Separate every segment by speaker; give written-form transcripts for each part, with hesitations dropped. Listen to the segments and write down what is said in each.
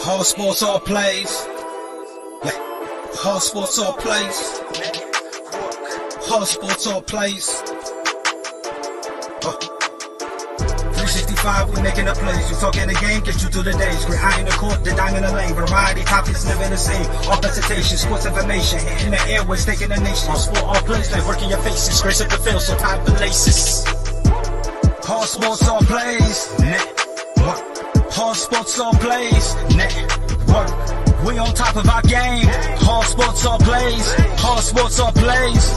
Speaker 1: Hard sports all plays. Hard sports all plays. Hard sports all plays. 365, we making a plays. You talking the game, get you through the days. Great eye in the court, the dime in the lane. Variety topics never the same. All presentation, sports information. In the airways, taking the nation. All sport, all plays, like working your faces. Grace up the field, so type the laces. Hard sports all plays. Network. Hard sports all plays. Network. We on top of our game. Hard sports all plays. Hard sports all plays.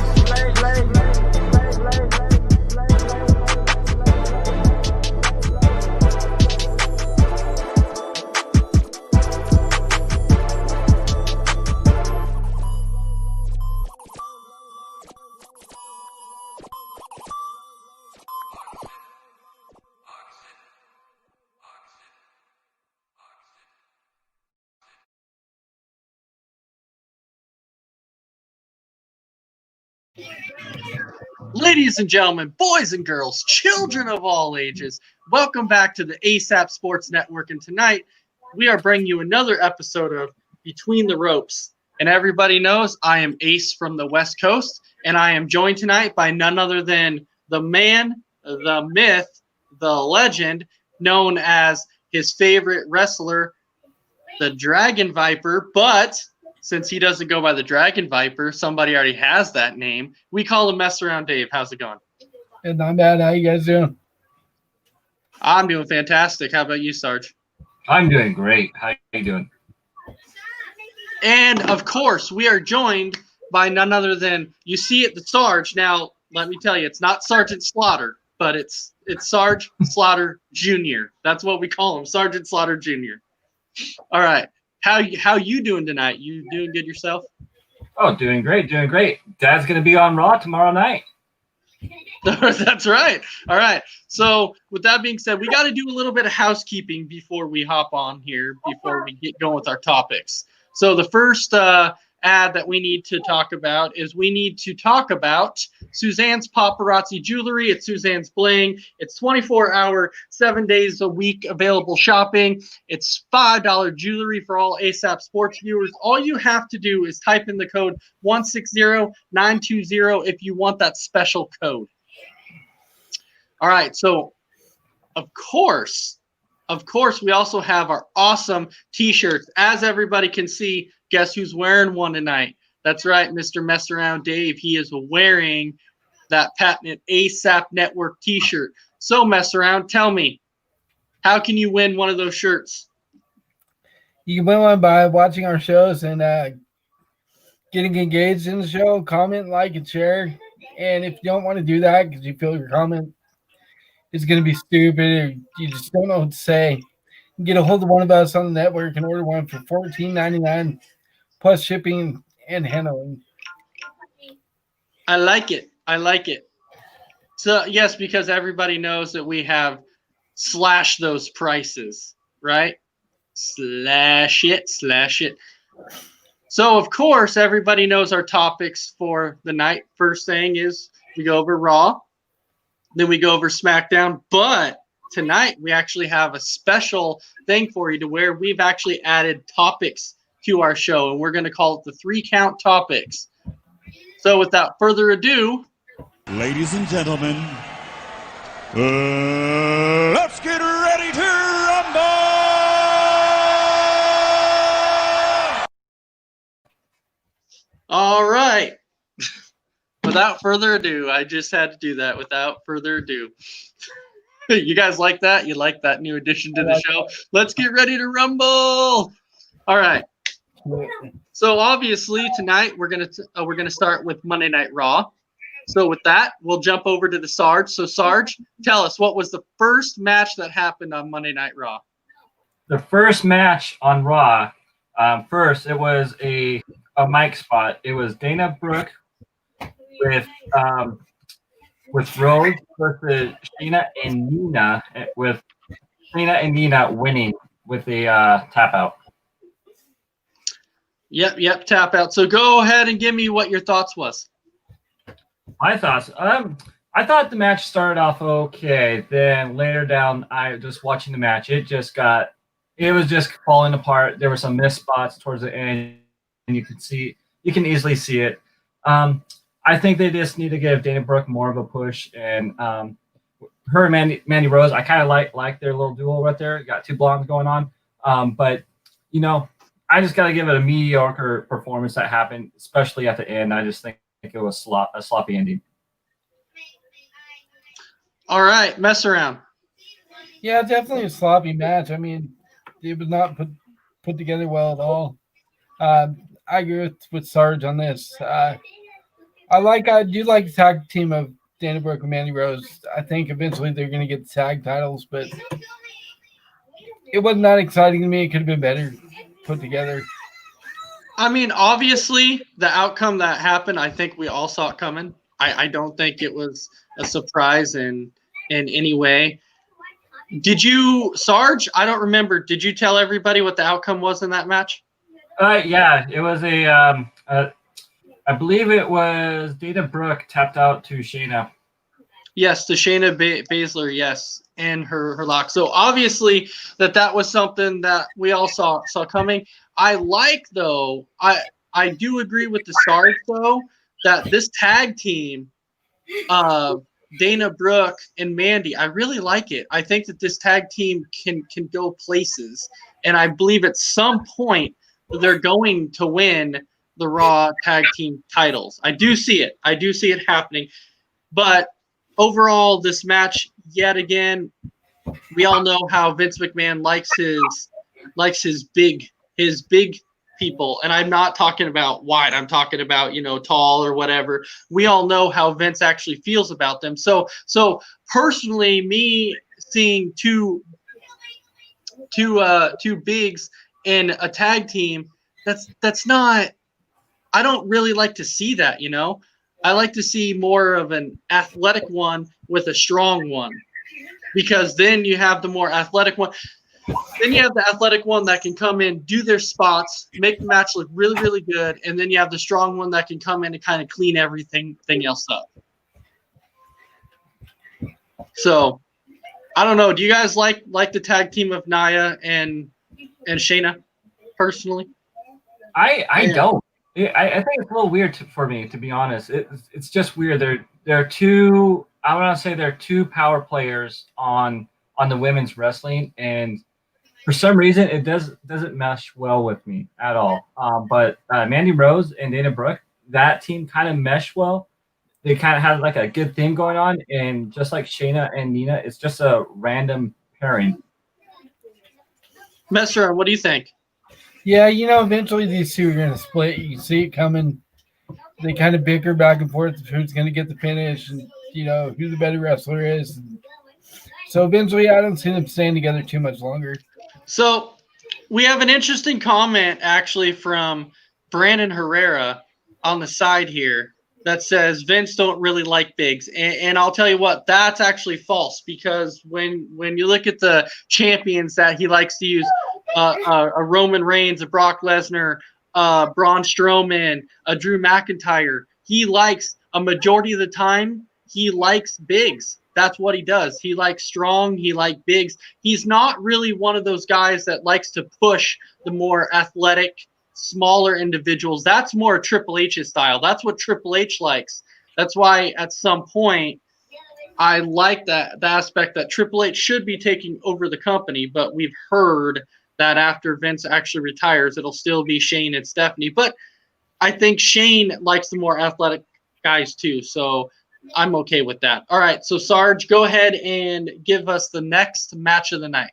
Speaker 2: Ladies and gentlemen, boys and girls, children of all ages, welcome back to the ASAP Sports Network. And tonight, we are bringing you another episode of Between the Ropes. And everybody knows I am Ace from the West Coast, and I am joined tonight by none other than the man, the myth, the legend, known as his favorite wrestler, the Dragon Viper. But since he doesn't go by the Dragon Viper, somebody already has that name. We call him Mess Around Dave. How's it going?
Speaker 3: It's not bad. How you guys doing?
Speaker 2: I'm doing fantastic. How about you, Sarge?
Speaker 4: I'm doing great. How you doing?
Speaker 2: And, of course, we are joined by none other than, you see it, the Sarge. Now, let me tell you, it's not Sergeant Slaughter, but it's Sarge Slaughter Jr. That's what we call him, Sergeant Slaughter Jr. All right. How you doing tonight? You doing good yourself?
Speaker 4: Oh, doing great. Dad's going to be on Raw tomorrow night.
Speaker 2: That's right. All right. So with that being said, we got to do a little bit of housekeeping before we hop on here, before we get going with our topics. So the first ad that we need to talk about is we need to talk about Suzanne's Paparazzi Jewelry. It's Suzanne's Bling. It's 24-hour, 7 days a week available shopping. It's $5 jewelry for all ASAP Sports viewers. All you have to do is type in the code 160920 if you want that special code. All right, so of course, we also have our awesome T-shirts. As everybody can see, guess who's wearing one tonight? That's right, Mr. Mess Around Dave. He is wearing that patented ASAP Network T-shirt. So, Mess Around, tell me, how can you win one of those shirts?
Speaker 3: You can win one by watching our shows and getting engaged in the show. Comment, like, and share. And if you don't want to do that because you feel your comment is going to be stupid or you just don't know what to say, get a hold of one of us on the network and order one for $14.99 plus shipping and handling.
Speaker 2: I like it. So, yes, because everybody knows that we have slashed those prices, right? Slash it. So, of course, everybody knows our topics for the night. First thing is we go over Raw. Then we go over SmackDown. But tonight, we actually have a special thing for you to where we've actually added topics to our show, and we're going to call it the 3-count topics. So without further ado,
Speaker 5: ladies and gentlemen, let's get ready to rumble!
Speaker 2: All right. Without further ado, I just had to do that. Without further ado. You guys like that? You like that new addition to the show? Let's get ready to rumble. All right. So obviously tonight we're gonna start with Monday Night Raw. So with that, we'll jump over to the Sarge. So Sarge, tell us, what was the first match that happened on Monday Night Raw?
Speaker 4: The first match on Raw, first it was a mic spot. It was Dana Brooke with Rose versus Sheena and Nina, with Sheena and Nina winning with the tap out.
Speaker 2: Yep, tap out. So go ahead and give me what your thoughts was.
Speaker 4: My thoughts. I thought the match started off okay. Then later down, I just watching the match, it just got it was just falling apart. There were some missed spots towards the end, and you can easily see it. I think they just need to give Dana Brooke more of a push, and her and Mandy Rose. I kind of like their little duo right there. You got two blondes going on, but I just got to give it a mediocre performance that happened, especially at the end. I just think it was a sloppy ending.
Speaker 2: All right, mess around.
Speaker 3: Yeah, definitely a sloppy match. I mean, it was not put together well at all. I agree with Sarge on this. I do like the tag team of Dana Brooke and Mandy Rose. I think eventually they're going to get the tag titles, but it wasn't that exciting to me. It could have been better put together.
Speaker 2: I mean, obviously, the outcome that happened, I think we all saw it coming. I don't think it was a surprise in any way. Did you, Sarge? I don't remember. Did you tell everybody what the outcome was in that match?
Speaker 4: Yeah, it was I believe it was Dana Brooke tapped out to Shayna.
Speaker 2: Yes, to Shayna Baszler, yes, and her lock. So obviously that was something that we all saw coming. I do agree with the Sarge though that this tag team, Dana Brooke and Mandy, I really like it. I think that this tag team can go places, and I believe at some point they're going to win the Raw tag team titles. I do see it happening. But overall, this match, yet again, we all know how Vince McMahon likes his big people. And I'm not talking about wide. I'm talking about, tall or whatever. We all know how Vince actually feels about them. So personally, me seeing two bigs in a tag team, that's not, I don't really like to see that, I like to see more of an athletic one with a strong one, because then you have the more athletic one. Then you have the athletic one that can come in, do their spots, make the match look really, really good, and then you have the strong one that can come in and kind of clean everything else up. So, I don't know. Do you guys like the tag team of Nia and Shayna personally?
Speaker 4: I don't. I think it's a little weird for me, to be honest. It's just weird. They're two. I want to say they're two power players on the women's wrestling, and for some reason it doesn't mesh well with me at all. But Mandy Rose and Dana Brooke, that team kind of mesh well. They kind of have like a good thing going on, and just like Shayna and Nina, it's just a random pairing.
Speaker 2: Messer, what do you think?
Speaker 3: Yeah, eventually these two are going to split. You can see it coming. They kind of bicker back and forth who's going to get the finish and, who the better wrestler is. So eventually I don't see them staying together too much longer.
Speaker 2: So we have an interesting comment actually from Brandon Herrera on the side here that says Vince don't really like bigs. And I'll tell you what, that's actually false, because when you look at the champions that he likes to use, a Roman Reigns, a Brock Lesnar, Braun Strowman, a Drew McIntyre, he likes a majority of the time, he likes bigs. That's what he does. He likes strong. He likes bigs. He's not really one of those guys that likes to push the more athletic, smaller individuals. That's more Triple H's style. That's what Triple H likes. That's why at some point I like the aspect that Triple H should be taking over the company, but we've heard that after Vince actually retires, it'll still be Shane and Stephanie. But I think Shane likes the more athletic guys too, so I'm okay with that. All right, so Sarge, go ahead and give us the next match of the night.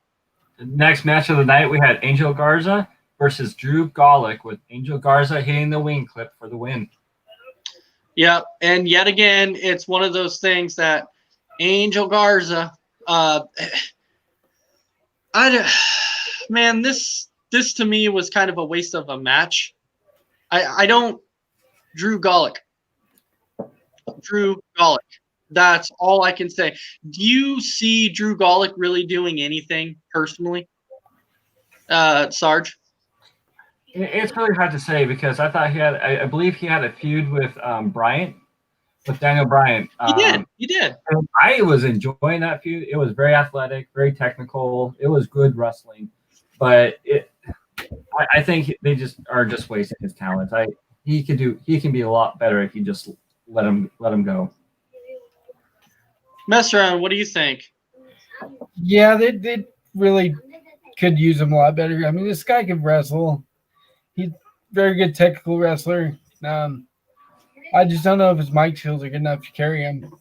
Speaker 4: The next match of the night, we had Angel Garza versus Drew Gulak, with Angel Garza hitting the wing clip for the win.
Speaker 2: Yep, and yet again, it's one of those things that Angel Garza, man, this to me was kind of a waste of a match. Drew Gulak. That's all I can say. Do you see Drew Gulak really doing anything personally, Sarge?
Speaker 4: It's really hard to say, because I thought I believe he had a feud with Daniel Bryan.
Speaker 2: He did.
Speaker 4: And I was enjoying that feud. It was very athletic, very technical. It was good wrestling. but I think they just are just wasting his talents. He can be a lot better if you just let him go.
Speaker 2: Mess around. What do you think?
Speaker 3: Yeah, they really could use him a lot better. I mean, this guy can wrestle. He's a very good technical wrestler. I just don't know if his mic skills are good enough to carry him.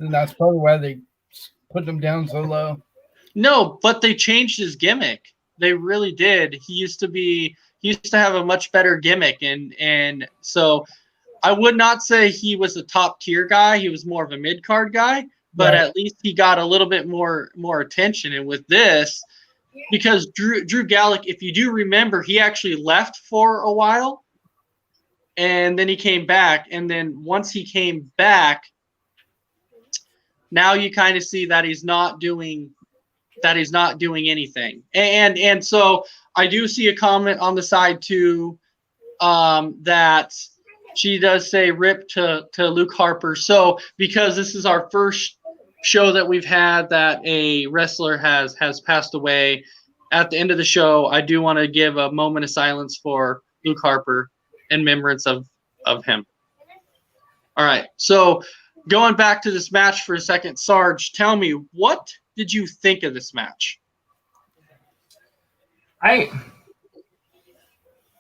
Speaker 3: And that's probably why they put him down so low.
Speaker 2: No, but they changed his gimmick. They really did. He used to have a much better gimmick, and so I would not say he was a top tier guy. He was more of a mid card guy, but
Speaker 3: Right.
Speaker 2: at least he got a little bit more attention. And with this, because Drew Gallagher, if you do remember, he actually left for a while, and then he came back. And then once he came back, now you kind of see that he's not doing anything. And so I do see a comment on the side too, that she does say rip to Luke Harper. So because this is our first show that we've had that a wrestler has passed away, at the end of the show, I do want to give a moment of silence for Luke Harper in remembrance of him. All right. So going back to this match for a second, Sarge, tell me, what did you think of this match?
Speaker 4: I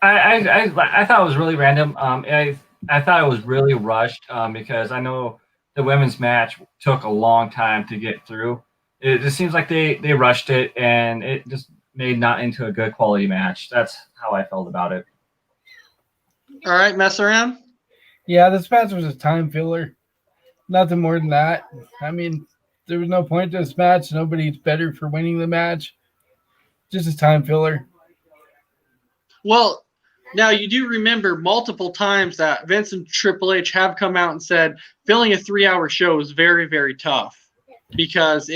Speaker 4: thought it was really random. I thought it was really rushed because I know the women's match took a long time to get through. It just seems like they rushed it, and it just made not into a good quality match. That's how I felt about it.
Speaker 2: All right, mess around.
Speaker 3: Yeah, this match was a time filler. Nothing more than that. I mean, there was no point to this match. Nobody's better for winning the match. Just a time filler.
Speaker 2: Well, now you do remember multiple times that Vince and Triple H have come out and said filling a 3-hour show is very, very tough because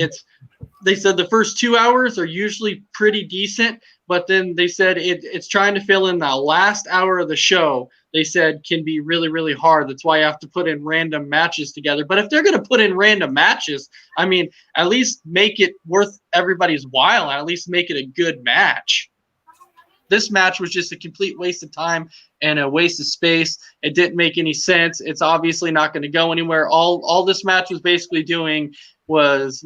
Speaker 2: they said the first 2 hours are usually pretty decent, but then they said it's trying to fill in the last hour of the show. They said can be really, really hard. That's why you have to put in random matches together. But if they're going to put in random matches, I mean, at least make it worth everybody's while. At least make it a good match. This match was just a complete waste of time and a waste of space. It didn't make any sense. It's obviously not going to go anywhere. All this match was basically doing was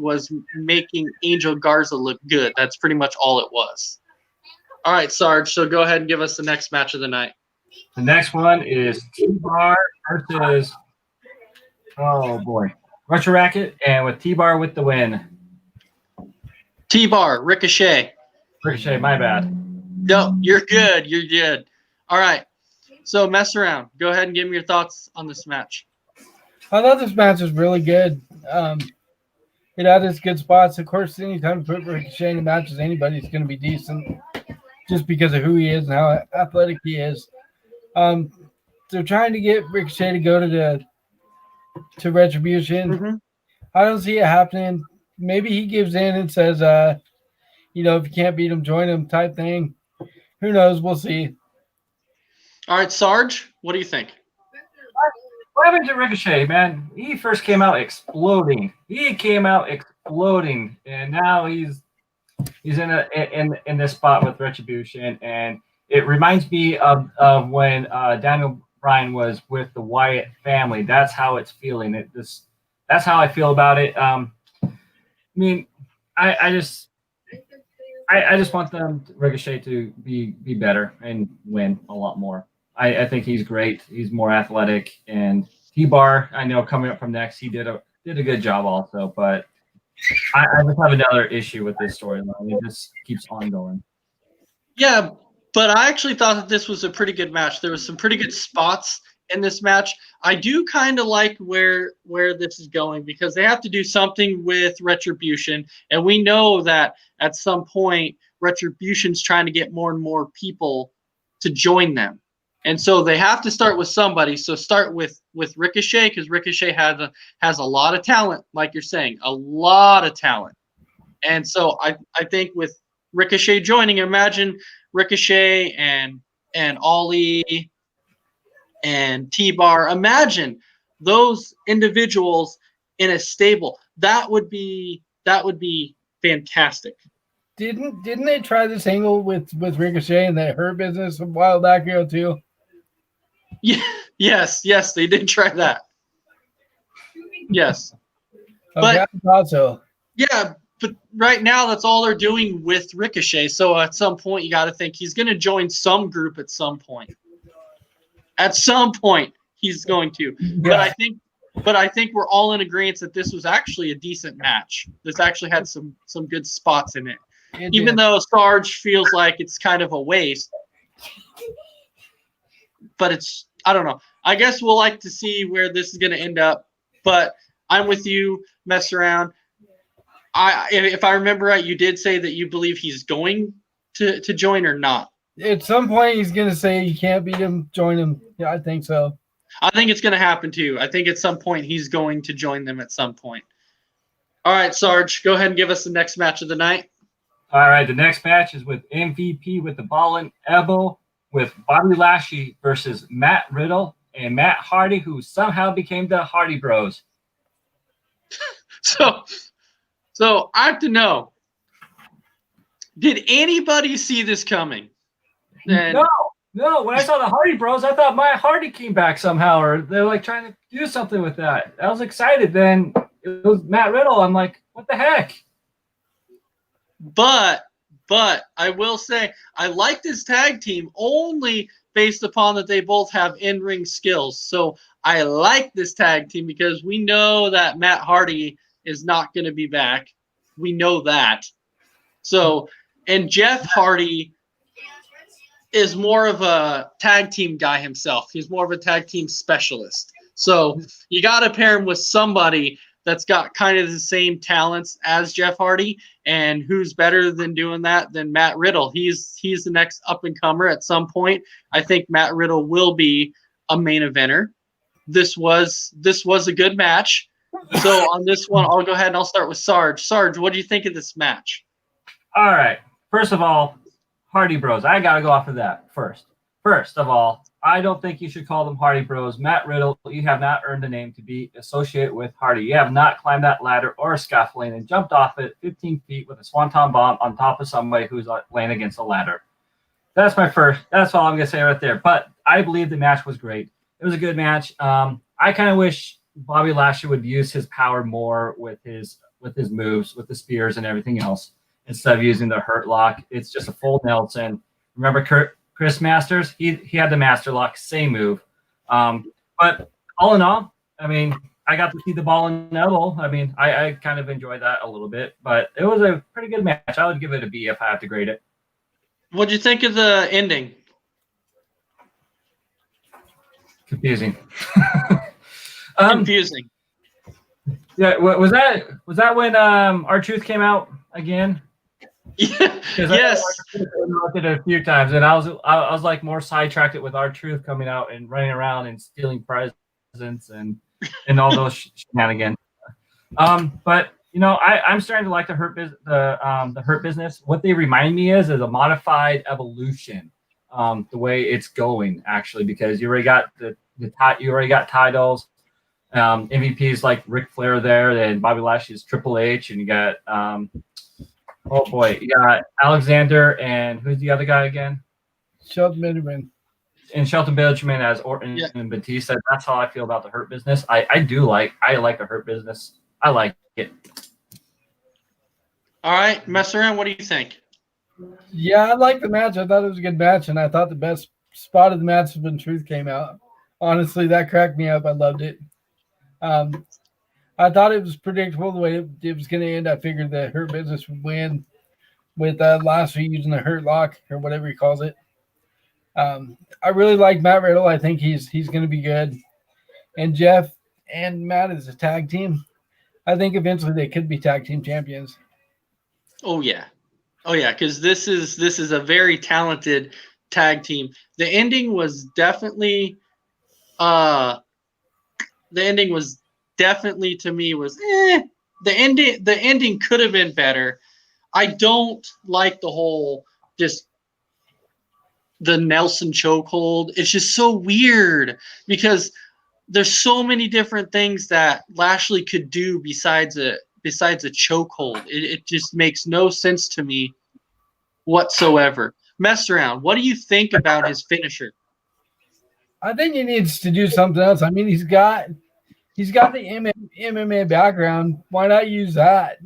Speaker 2: making Angel Garza look good. That's pretty much all it was. All right, Sarge, so go ahead and give us the next match of the night.
Speaker 4: The next one is T-Bar versus, oh boy, Retro Racket, and with T-Bar with the win.
Speaker 2: T-Bar, Ricochet.
Speaker 4: Ricochet, my bad.
Speaker 2: No, you're good. You're good. All right. So mess around. Go ahead and give me your thoughts on this match.
Speaker 3: I thought this match was really good. It had its good spots. Of course, anytime you put Ricochet in matches, anybody's going to be decent just because of who he is and how athletic he is. They're trying to get Ricochet to go to Retribution.
Speaker 2: Mm-hmm.
Speaker 3: I don't see it happening. Maybe he gives in and says, if you can't beat him, join him type thing. Who knows? We'll see.
Speaker 2: All right, Sarge, what do you think?
Speaker 4: What happened to Ricochet, man? He first came out exploding. And now he's in this spot with Retribution, and it reminds me of when Daniel Bryan was with the Wyatt family. That's how it's feeling. That's how I feel about it. I mean, I just want them Ricochet to be better and win a lot more. I think he's great. He's more athletic, and T-Bar, I know coming up from next, he did a good job also. But I just have another issue with this storyline. It just keeps on going.
Speaker 2: Yeah, but I actually thought that this was a pretty good match. There was some pretty good spots in this match. I do kind of like where this is going because they have to do something with Retribution, and we know that at some point Retribution's trying to get more and more people to join them. And so they have to start with somebody. So start with Ricochet because Ricochet has a lot of talent, like you're saying, a lot of talent. And so I think with Ricochet joining, imagine Ricochet and Ollie and T-Bar. Imagine those individuals in a stable. That would be fantastic.
Speaker 3: Didn't they try this angle with Ricochet and the Hurt Business a while back ago too?
Speaker 2: Yeah, yes, they did try that. Yes.
Speaker 3: Okay,
Speaker 2: But-
Speaker 3: I thought so.
Speaker 2: Yeah, but right now that's all they're doing with Ricochet. So at some point, you got to think he's going to join some group at some point. At some point, he's going to.
Speaker 3: Yeah.
Speaker 2: But I think we're all in agreement that this was actually a decent match. This actually had some good spots in it. Even though Sarge feels like it's kind of a waste. But I don't know. I guess we'll like to see where this is going to end up. But I'm with you, mess around. If I remember right, you did say that you believe he's going to join or not.
Speaker 3: At some point, he's going to say you can't beat him, join him. Yeah, I think so.
Speaker 2: I think it's going to happen too. I think at some point he's going to join them at some point. All right, Sarge, go ahead and give us the next match of the night.
Speaker 4: All right, the next match is with MVP with the Ballin' Elbow with Bobby Lashley versus Matt Riddle and Matt Hardy, who somehow became the Hardy Bros.
Speaker 2: So I have to know, did anybody see this coming?
Speaker 4: No. When I saw the Hardy Bros, I thought Matt Hardy came back somehow, or they're like trying to do something with that. I was excited. Then it was Matt Riddle. I'm like, what the heck?
Speaker 2: But I will say I like this tag team only based upon that they both have in-ring skills. So I like this tag team because we know that Matt Hardy is not going to be back. We know that. So, and Jeff Hardy is more of a tag team guy himself. He's more of a tag team specialist. So you got to pair him with somebody that's got kind of the same talents as Jeff Hardy, and who's better than doing that than Matt Riddle. He's the next up-and-comer at some point. I think Matt Riddle will be a main eventer. This was a good match. So on this one, I'll go ahead and I'll start with Sarge. Sarge, what do you think of this match?
Speaker 4: All right. First of all, Hardy Bros. I got to go off of that first. First of all, I don't think you should call them Hardy Bros. Matt Riddle, you have not earned the name to be associated with Hardy. You have not climbed that ladder or scaffolding and jumped off it 15 feet with a swanton bomb on top of somebody who's laying against a ladder. That's all I'm going to say right there. But I believe the match was great. It was a good match. I kind of wish Bobby Lashley would use his power more with his moves, with the spears and everything else, instead of using the Hurt Lock. It's just a full Nelson. Remember Chris Masters? He had the Master Lock, same move. But all in all, I mean, I got to see the ball in the elbow. I mean, I kind of enjoyed that a little bit, but it was a pretty good match. I would give it a B if I have to grade it.
Speaker 2: What'd you think of the ending?
Speaker 4: Confusing.
Speaker 2: Confusing.
Speaker 4: Yeah, was that when R-Truth came out again?
Speaker 2: Yes.
Speaker 4: I looked at it a few times, and I was like more sidetracked with R-Truth coming out and running around and stealing presents and all those shenanigans. But you know, I'm starting to like the Hurt Business. What they remind me is a modified Evolution. The way it's going actually, because you already got titles. MVPs like Ric Flair there, and Bobby Lashley's Triple H, and you got you got Alexander, and who's the other guy again?
Speaker 3: Shelton Benjamin.
Speaker 4: And Shelton Benjamin as Orton and Batista. That's how I feel about the Hurt Business. I like the Hurt Business. I like it.
Speaker 2: All right, mess around. What do you think?
Speaker 3: Yeah, I liked the match. I thought it was a good match, and I thought the best spot of the match was when Truth came out. Honestly, that cracked me up. I loved it. I thought it was predictable the way it was going to end. I figured the Hurt Business would win with Lashley using the Hurt Lock or whatever he calls it. I really like Matt Riddle. I think he's going to be good. And Jeff and Matt as a tag team, I think eventually they could be tag team champions.
Speaker 2: Oh yeah, because this is a very talented tag team. The ending was definitely to me was the ending could have been better. I don't like the whole just the Nelson chokehold. It's just so weird because there's so many different things that Lashley could do besides a chokehold. It just makes no sense to me whatsoever. Mess around. What do you think about his finisher?
Speaker 3: I think he needs to do something else. I mean, he's got the MMA background. Why not use that?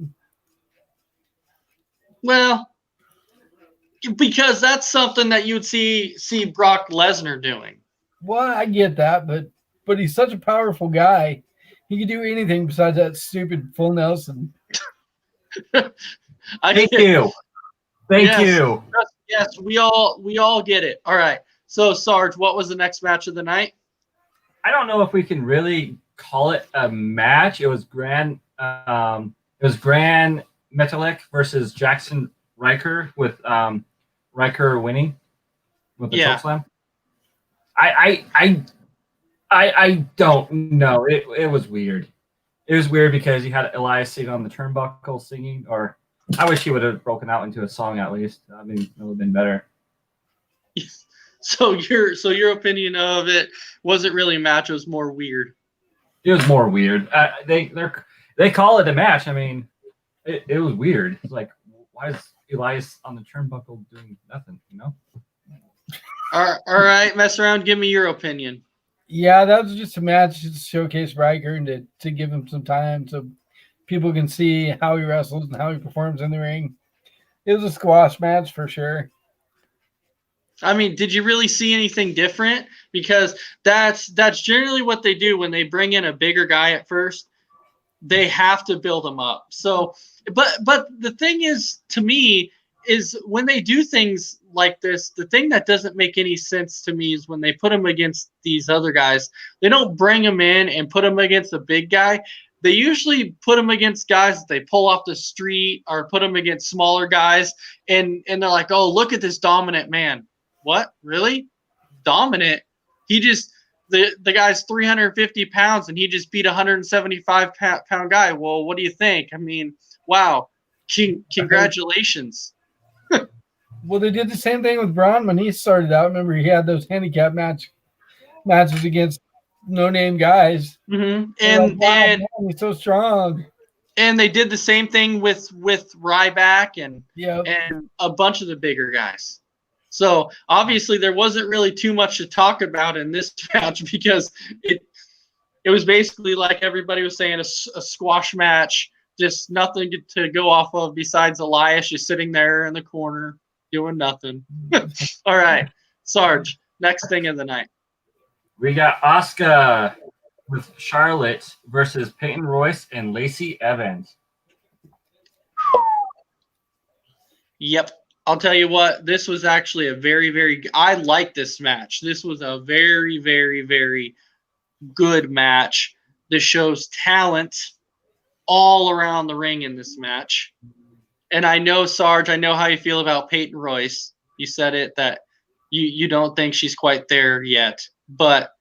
Speaker 2: Well, because that's something that you would see Brock Lesnar doing.
Speaker 3: Well, I get that, but he's such a powerful guy. He can do anything besides that stupid full Nelson.
Speaker 4: Thank you. Thank you.
Speaker 2: Yes, we all get it. All right. So, Sarge, what was the next match of the night?
Speaker 4: I don't know if we can really call it a match. It was Gran Metalik versus Jackson Riker, with Riker winning with the chokeslam. I don't know. It was weird. It was weird because you had Elias sitting on the turnbuckle singing, or I wish he would have broken out into a song at least. I mean, it would have been better.
Speaker 2: So your opinion of it wasn't really a match. It was more weird.
Speaker 4: It was more weird. They call it a match. I mean, it was weird. It's like, why is Elias on the turnbuckle doing nothing? You know.
Speaker 2: All right, mess around. Give me your opinion.
Speaker 3: Yeah, that was just a match to showcase Riker and to give him some time so people can see how he wrestles and how he performs in the ring. It was a squash match for sure.
Speaker 2: I mean, did you really see anything different? Because that's generally what they do when they bring in a bigger guy at first. They have to build him up. So, but the thing is, to me, is when they do things like this, the thing that doesn't make any sense to me is when they put him against these other guys. They don't bring him in and put him against a big guy. They usually put him against guys that they pull off the street, or put him against smaller guys, and they're like, oh, look at this dominant man. What? Really? Dominant? He just the guy's 350 pounds and he just beat a 175 pound guy. Well, what do you think? I mean, wow. Congratulations.
Speaker 3: Well, they did the same thing with Braun when he started out. Remember, he had those handicap matches against no-name guys.
Speaker 2: Mm-hmm.
Speaker 3: And man, he's so strong.
Speaker 2: And they did the same thing with Ryback and a bunch of the bigger guys. So obviously there wasn't really too much to talk about in this match because it was basically like everybody was saying, a squash match, just nothing to go off of besides Elias just sitting there in the corner doing nothing. All right, Sarge, next thing of the night.
Speaker 4: We got Asuka with Charlotte versus Peyton Royce and Lacey Evans.
Speaker 2: Yep. I'll tell you what, this was actually a very, very – I like this match. This was a very, very, very good match. This shows talent all around the ring in this match. And I know, Sarge, I know how you feel about Peyton Royce. You said it, that you don't think she's quite there yet. But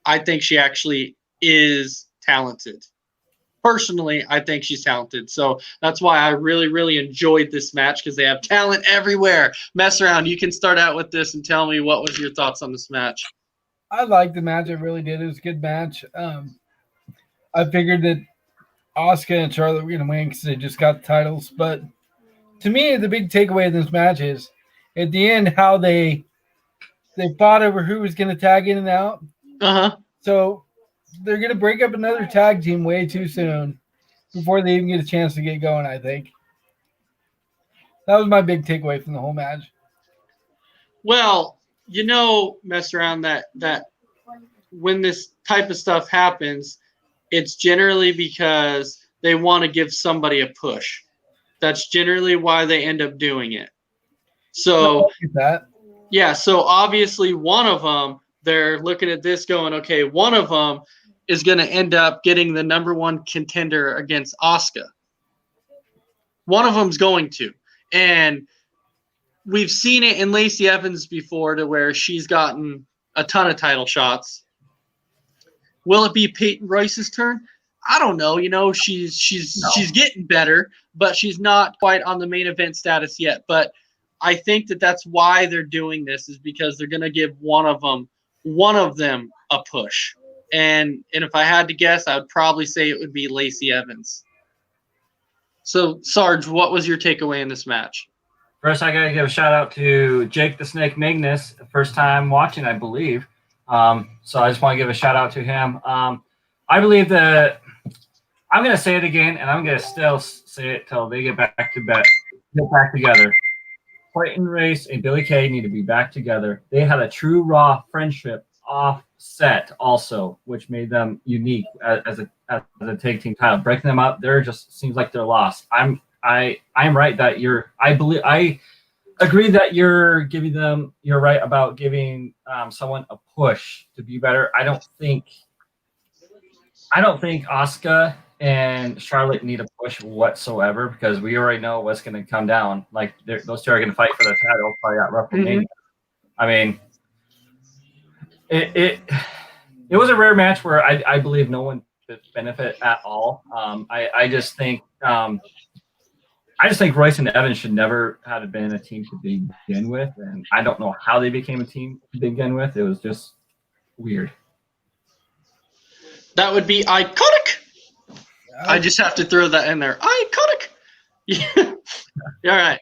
Speaker 2: I think she actually is talented. Personally, I think she's talented. So that's why I really, really enjoyed this match, because they have talent everywhere. Mess around. You can start out with this and tell me what was your thoughts on this match.
Speaker 3: I liked the match. I really did. It was a good match. I figured that Asuka and Charlotte were going to win because they just got the titles. But to me, the big takeaway of this match is at the end how they fought over who was going to tag in and out.
Speaker 2: Uh-huh.
Speaker 3: So they're going to break up another tag team way too soon before they even get a chance to get going, I think. That was my big takeaway from the whole match.
Speaker 2: Well, mess around that when this type of stuff happens, it's generally because they want to give somebody a push. That's generally why they end up doing it. So, yeah, so obviously one of them, they're looking at this going, okay, one of them is going to end up getting the number one contender against Asuka. One of them's going to. And we've seen it in Lacey Evans before, to where she's gotten a ton of title shots. Will it be Peyton Royce's turn? I don't know. She's getting better, but she's not quite on the main event status yet. But I think that's why they're doing this, is because they're going to give one of them a push. And if I had to guess, I would probably say it would be Lacey Evans. So, Sarge, what was your takeaway in this match?
Speaker 4: First, I got to give a shout out to Jake the Snake Magnus, first time watching, I believe. So I just want to give a shout out to him. I believe that I'm going to say it again, and I'm going to still say it till they get back together. Clayton Race and Billy Kay need to be back together. They had a true Raw friendship offset also, which made them unique as a tag team title. Breaking them up, there just seems like they're lost. I'm right that I agree that you're right about giving someone a push to be better. I don't think Asuka and Charlotte need a push whatsoever because we already know what's going to come down. Like those two are going to fight for the title probably at WrestleMania. I mean, it was a rare match where I believe no one could benefit at all. I just think Royce and Evans should never have been a team to begin with, and I don't know how they became a team to begin with. It was just weird.
Speaker 2: That would be iconic. I just have to throw that in there. Iconic. Yeah. All right.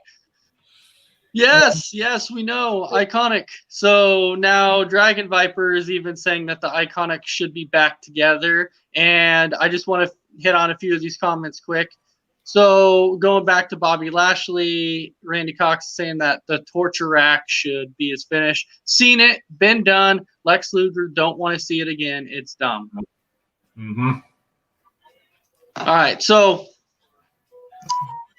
Speaker 2: Yes, we know. Iconic. So now Dragon Viper is even saying that the Iconic should be back together. And I just want to hit on a few of these comments quick. So going back to Bobby Lashley, Randy Cox saying that the torture rack should be his finish. Seen it, been done. Lex Luger, don't want to see it again. It's dumb.
Speaker 4: Mm-hmm.
Speaker 2: All right, so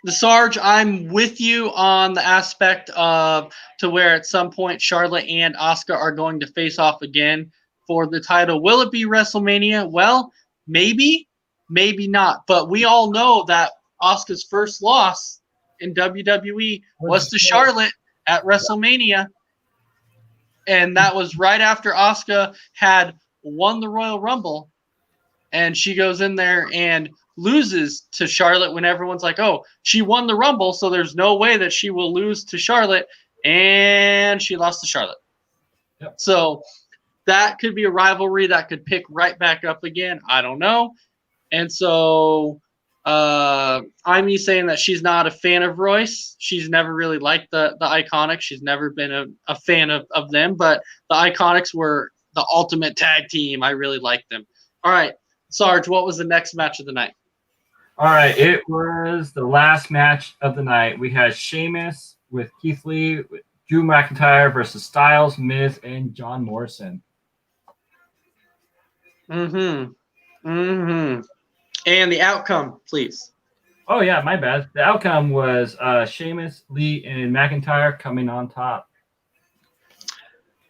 Speaker 2: the Sarge, I'm with you on the aspect of to where at some point Charlotte and Asuka are going to face off again for the title. Will it be WrestleMania? Well, maybe, maybe not. But we all know that Asuka's first loss in WWE was to Charlotte at WrestleMania. And that was right after Asuka had won the Royal Rumble. And she goes in there and loses to Charlotte when everyone's like, oh, she won the Rumble, so there's no way that she will lose to Charlotte. And she lost to Charlotte.
Speaker 4: Yep.
Speaker 2: So that could be a rivalry that could pick right back up again. I don't know. And so I'm saying that she's not a fan of Royce. She's never really liked the Iconics. She's never been a fan of them. But the Iconics were the ultimate tag team. I really liked them. All right. Sarge, what was the next match of the night?
Speaker 4: All right, it was the last match of the night. We had Sheamus with Keith Lee, with Drew McIntyre versus Styles, Miz, and John Morrison.
Speaker 2: And the outcome, please.
Speaker 4: Oh, yeah, my bad. The outcome was Sheamus, Lee, and McIntyre coming on top.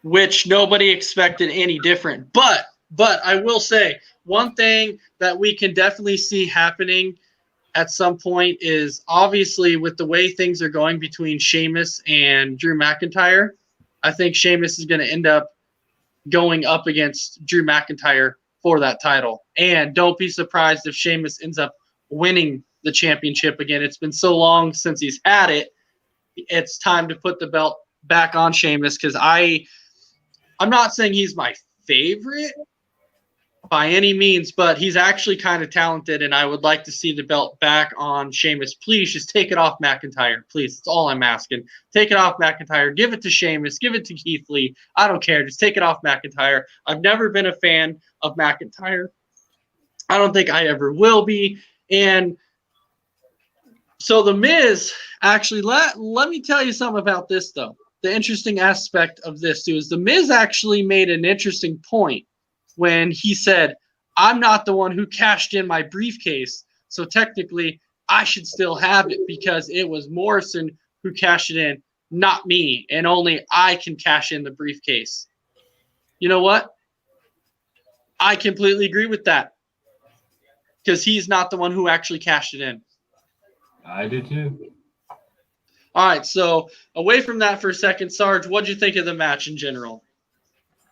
Speaker 2: Which nobody expected any different. But I will say, one thing that we can definitely see happening at some point is obviously with the way things are going between Sheamus and Drew McIntyre, I think Sheamus is going to end up going up against Drew McIntyre for that title. And don't be surprised if Sheamus ends up winning the championship again. It's been so long since he's had it. It's time to put the belt back on Sheamus because I'm not saying he's my favorite by any means, but he's actually kind of talented, and I would like to see the belt back on Sheamus. Please just take it off McIntyre. Please, that's all I'm asking. Take it off McIntyre. Give it to Sheamus. Give it to Keith Lee. I don't care. Just take it off McIntyre. I've never been a fan of McIntyre. I don't think I ever will be. And so The Miz, actually, let me tell you something about this, though. The interesting aspect of this, too, is The Miz actually made an interesting point when he said, I'm not the one who cashed in my briefcase, so technically I should still have it because it was Morrison who cashed it in, not me, and only I can cash in the briefcase. You know what? I completely agree with that because he's not the one who actually cashed it in.
Speaker 4: I do too.
Speaker 2: All right, so away from that for a second, Sarge, what'd you think of the match in general?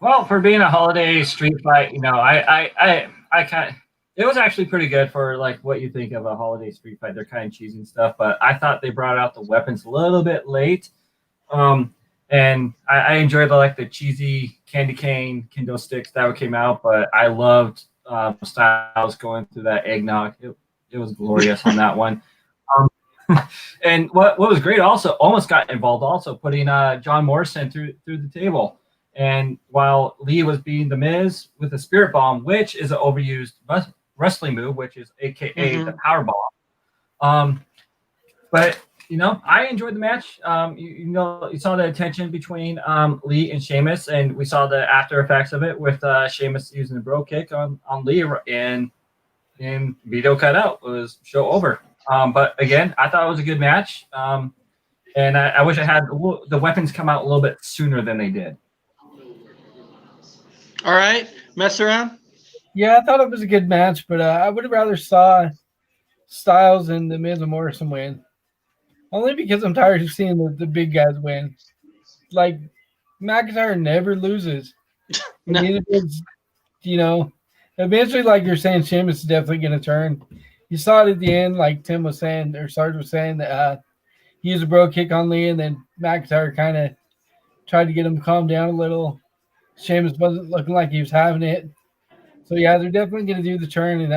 Speaker 4: Well, for being a holiday street fight, I kind of, it was actually pretty good for like what you think of a holiday street fight. They're kind of cheesy and stuff, but I thought they brought out the weapons a little bit late. And I enjoyed the cheesy candy cane kendo sticks that came out, but I loved Styles going through that eggnog. It was glorious on that one. And what was great also almost got involved also putting John Morrison through the table. And while Lee was beating The Miz with a Spirit Bomb, which is an overused wrestling move, which is AKA the Power Bomb. But I enjoyed the match. You saw the tension between Lee and Sheamus, and we saw the after effects of it with Sheamus using the bro kick on Lee, and video cut out. It was show over. But again, I thought it was a good match, and I wish I had the weapons come out a little bit sooner than they did.
Speaker 2: All right, mess around.
Speaker 3: Yeah, I thought it was a good match, but I would have rather saw Styles and The Miz and Morrison win. Only because I'm tired of seeing the big guys win. Like, McIntyre never loses.
Speaker 2: No.
Speaker 3: Eventually, like you're saying, Sheamus is definitely going to turn. You saw it at the end, like Tim was saying, or Sarge was saying, that he used a bro kick on Lee, and then McIntyre kind of tried to get him to calm down a little. Sheamus wasn't looking like he was having it. So, yeah, they're definitely going to do the turn. And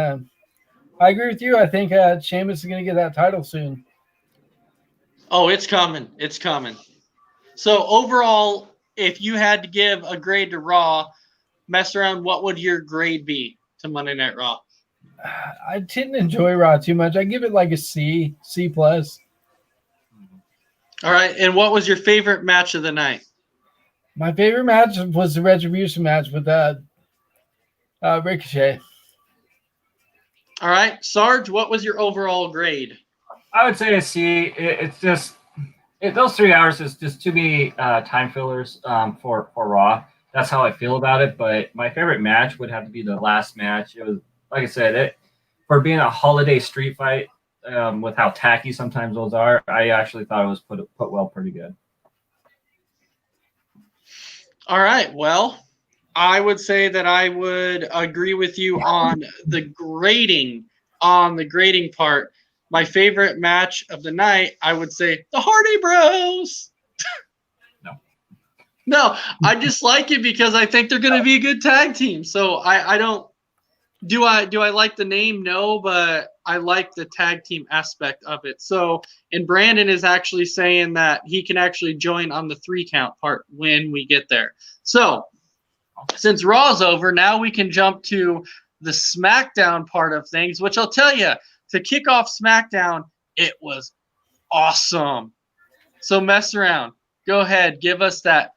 Speaker 3: I agree with you. I think Sheamus is going to get that title soon.
Speaker 2: Oh, it's coming. It's coming. So, overall, if you had to give a grade to Raw, mess around, what would your grade be to Monday Night Raw?
Speaker 3: I didn't enjoy Raw too much. I give it like a C+.
Speaker 2: All right. And what was your favorite match of the night?
Speaker 3: My favorite match was the Retribution match with Ricochet.
Speaker 2: All right. Sarge, what was your overall grade?
Speaker 4: I would say a C. It's just those 3 hours is just too many time fillers for Raw. That's how I feel about it. But my favorite match would have to be the last match. It was, like I said, for being a holiday street fight, with how tacky sometimes those are, I actually thought it was put well pretty good.
Speaker 2: All right. Well, I would say that I would agree with you on the grading part. My favorite match of the night, I would say the Hardy Bros. No, I just like it because I think they're going to be a good tag team. So I don't. Do I like the name? No, but I like the tag team aspect of it. So, and Brandon is actually saying that he can actually join on the 3 count part when we get there. So, since Raw's over, now we can jump to the SmackDown part of things, which I'll tell you, to kick off SmackDown, it was awesome. So, mess around. Go ahead. Give us that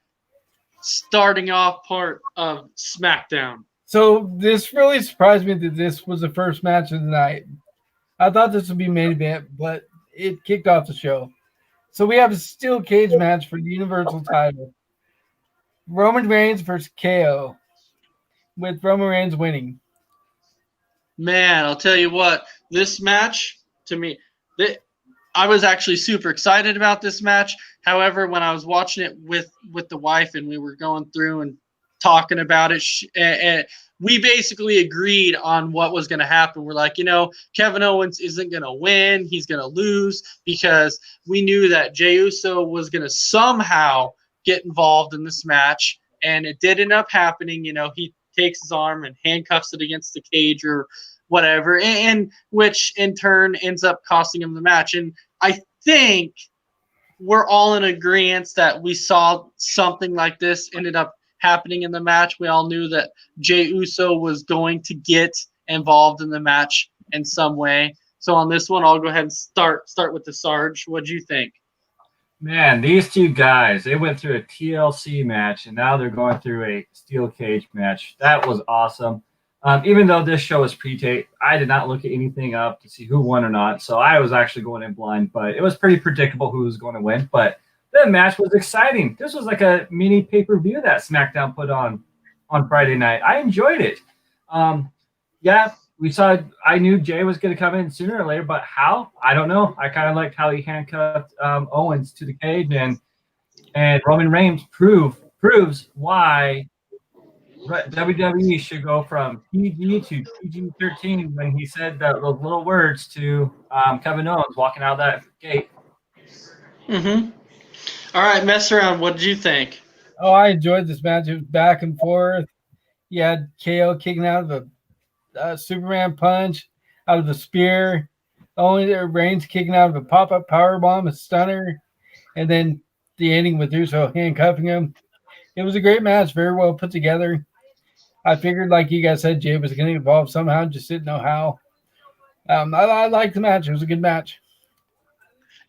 Speaker 2: starting off part of SmackDown.
Speaker 3: So this really surprised me that this was the first match of the night. I thought this would be main event, but it kicked off the show. So we have a steel cage match for the Universal title. Roman Reigns versus KO, with Roman Reigns winning.
Speaker 2: Man, I'll tell you what, this match, to me, I was actually super excited about this match. However, when I was watching it with the wife and we were going through and talking about it, and we basically agreed on what was going to happen. We're like, Kevin Owens isn't going to win. He's going to lose, because we knew that Jey Uso was going to somehow get involved in this match. And it did end up happening. He takes his arm and handcuffs it against the cage or whatever, and which in turn ends up costing him the match. And I think we're all in agreement that we saw something like this ended up happening in the match. We all knew that Jey Uso was going to get involved in the match in some way. So on this one, I'll go ahead and start with the Sarge. What'd you think?
Speaker 4: Man, these two guys, they went through a TLC match, and now they're going through a steel cage match. That was awesome. Even though this show is pre-tape, I did not look at anything up to see who won or not, so I was actually going in blind, but it was pretty predictable who was going to win. But the match was exciting. This was like a mini pay-per-view that SmackDown put on Friday night. I enjoyed it. I knew Jay was going to come in sooner or later, but how? I don't know. I kind of liked how he handcuffed Owens to the cage, and Roman Reigns proves why WWE should go from PG to PG-13 when he said those little words to Kevin Owens walking out of that gate.
Speaker 2: Mm-hmm. All right, mess around. What did you think?
Speaker 3: Oh, I enjoyed this match. It was back and forth. You had KO kicking out of a Superman punch, out of the spear. Only their Reigns kicking out of a pop-up power bomb, a stunner, and then the ending with Uso handcuffing him. It was a great match, very well put together. I figured, like you guys said, Jay was going to evolve somehow, just didn't know how. I liked the match. It was a good match.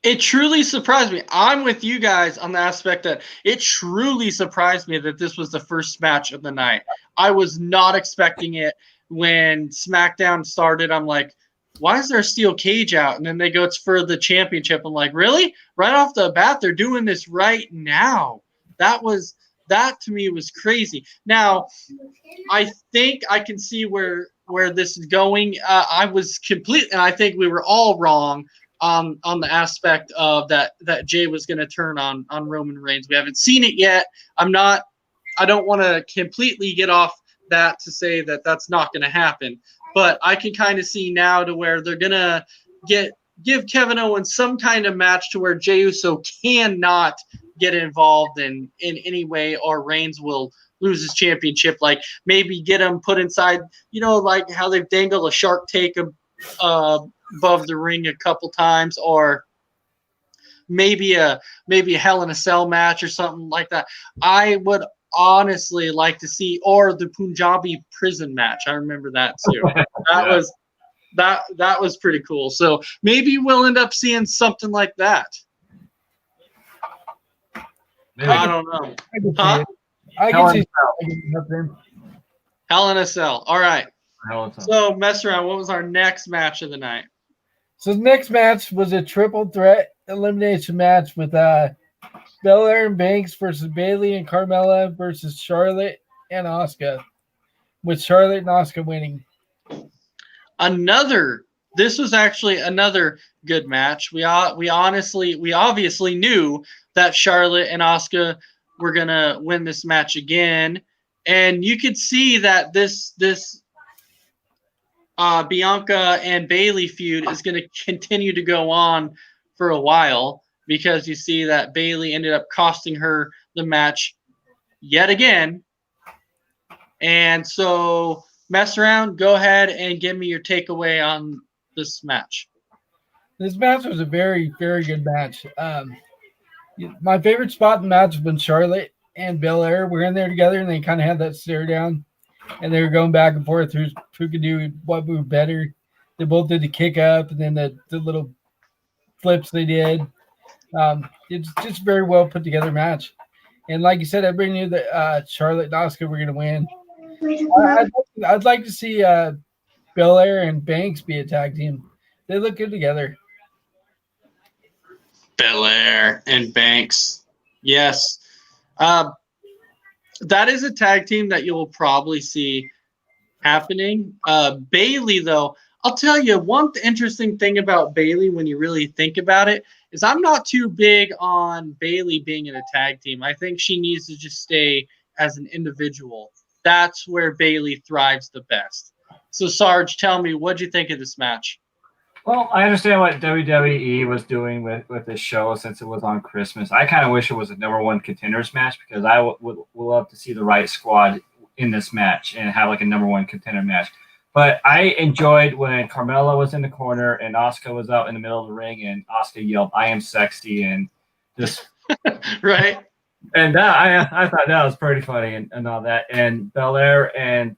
Speaker 2: It truly surprised me. I'm with you guys on the aspect that it truly surprised me that this was the first match of the night. I was not expecting it when SmackDown started. I'm like, why is there a steel cage out? And then they go, it's for the championship. I'm like, really? Right off the bat, they're doing this right now. That to me was crazy. Now, I think I can see where this is going. I was complete, and I think we were all wrong on the aspect of that Jay was going to turn on Roman Reigns. We haven't seen it yet. I don't want to completely get off that to say that that's not going to happen, but I can kind of see now to where they're going to give Kevin Owens some kind of match to where Jey Uso cannot get involved in any way, or Reigns will lose his championship. Like maybe get him put inside, like how they've dangled a shark take above the ring a couple times, or maybe a Hell in a Cell match or something like that. I would honestly like to see, or the Punjabi prison match. I remember that too. That was pretty cool. So maybe we'll end up seeing something like that.
Speaker 4: Maybe.
Speaker 2: I don't know.
Speaker 3: I
Speaker 4: Hell
Speaker 3: can
Speaker 4: in
Speaker 3: see something.
Speaker 2: Hell in a Cell. All right.
Speaker 4: Hell in a Cell.
Speaker 2: So mess around. What was our next match of the night?
Speaker 3: So the next match was a triple threat elimination match with Belair and Banks versus Bayley and Carmella versus Charlotte and Asuka, with Charlotte and Asuka winning.
Speaker 2: This was actually another good match. We obviously knew that Charlotte and Asuka were gonna win this match again, and you could see that this Bianca and Bayley feud is going to continue to go on for a while, because you see that Bayley ended up costing her the match yet again. And so, mess around, go ahead and give me your takeaway on this match.
Speaker 3: This match was a very, very good match. My favorite spot in the match was when Charlotte and Belair were in there together, and they kind of had that stare down, and they were going back and forth who could do what move better. They both did the kick up, and then the little flips they did. It's just a very well put together match. And like you said, everybody knew that Charlotte and Asuka were going to win. I'd like to see Belair and Banks be a tag team. They look good together.
Speaker 2: Belair and Banks. Yes. That is a tag team that you'll probably see happening. Bayley, though, I'll tell you one interesting thing about Bayley when you really think about it is I'm not too big on Bayley being in a tag team. I think she needs to just stay as an individual. That's where Bayley thrives the best. So, Sarge, tell me, what'd you think of this match?
Speaker 4: Well, I understand what WWE was doing with this show since it was on Christmas. I kind of wish it was a number one contenders match, because I would love to see the right squad in this match and have like a number one contender match. But I enjoyed when Carmella was in the corner and Asuka was out in the middle of the ring, and Asuka yelled, "I am sexy," and just
Speaker 2: Right.
Speaker 4: And that I thought that was pretty funny and all that. And Belair and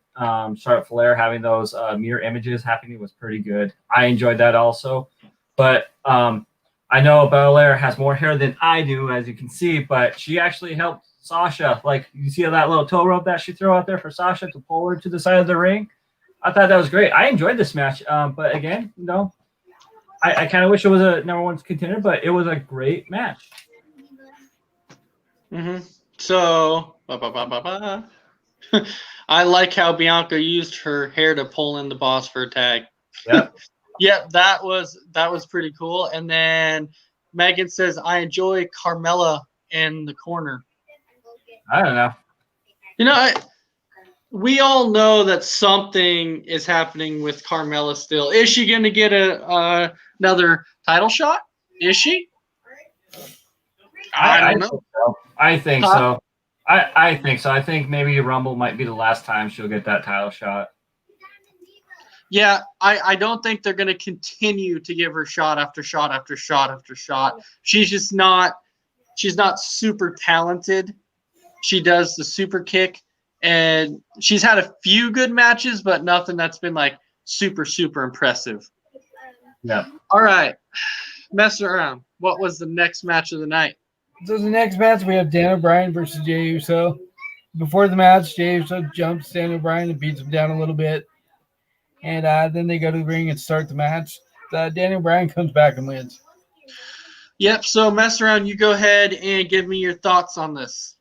Speaker 4: Charlotte Flair having those mirror images happening was pretty good. I enjoyed that also. But I know Belair has more hair than I do, as you can see, but she actually helped Sasha. Like, you see that little toe rope that she threw out there for Sasha to pull her to the side of the ring? I thought that was great. I enjoyed this match. But again, I kind of wish it was a number one contender, but it was a great match.
Speaker 2: Mm-hmm. So, I like how Bianca used her hair to pull in the boss for a tag.
Speaker 4: Yep.
Speaker 2: Yep, that was pretty cool. And then Megan says, "I enjoy Carmella in the corner."
Speaker 4: I don't know.
Speaker 2: We all know that something is happening with Carmella still. Is she going to get another title shot? Is she? I don't know.
Speaker 4: I think so. I think so. I think maybe Rumble might be the last time she'll get that title shot.
Speaker 2: Yeah, I don't think they're going to continue to give her shot after shot after shot after shot. She's not super talented. She does the super kick, and she's had a few good matches, but nothing that's been like super, super impressive.
Speaker 4: Yeah.
Speaker 2: All right, mess around. What was the next match of the night?
Speaker 3: So the next match, we have Daniel Bryan versus Jey Uso. Before the match, Jey Uso jumps Daniel Bryan and beats him down a little bit. And then they go to the ring and start the match. Daniel Bryan comes back and wins.
Speaker 2: Yep, so mess around. You go ahead and give me your thoughts on this.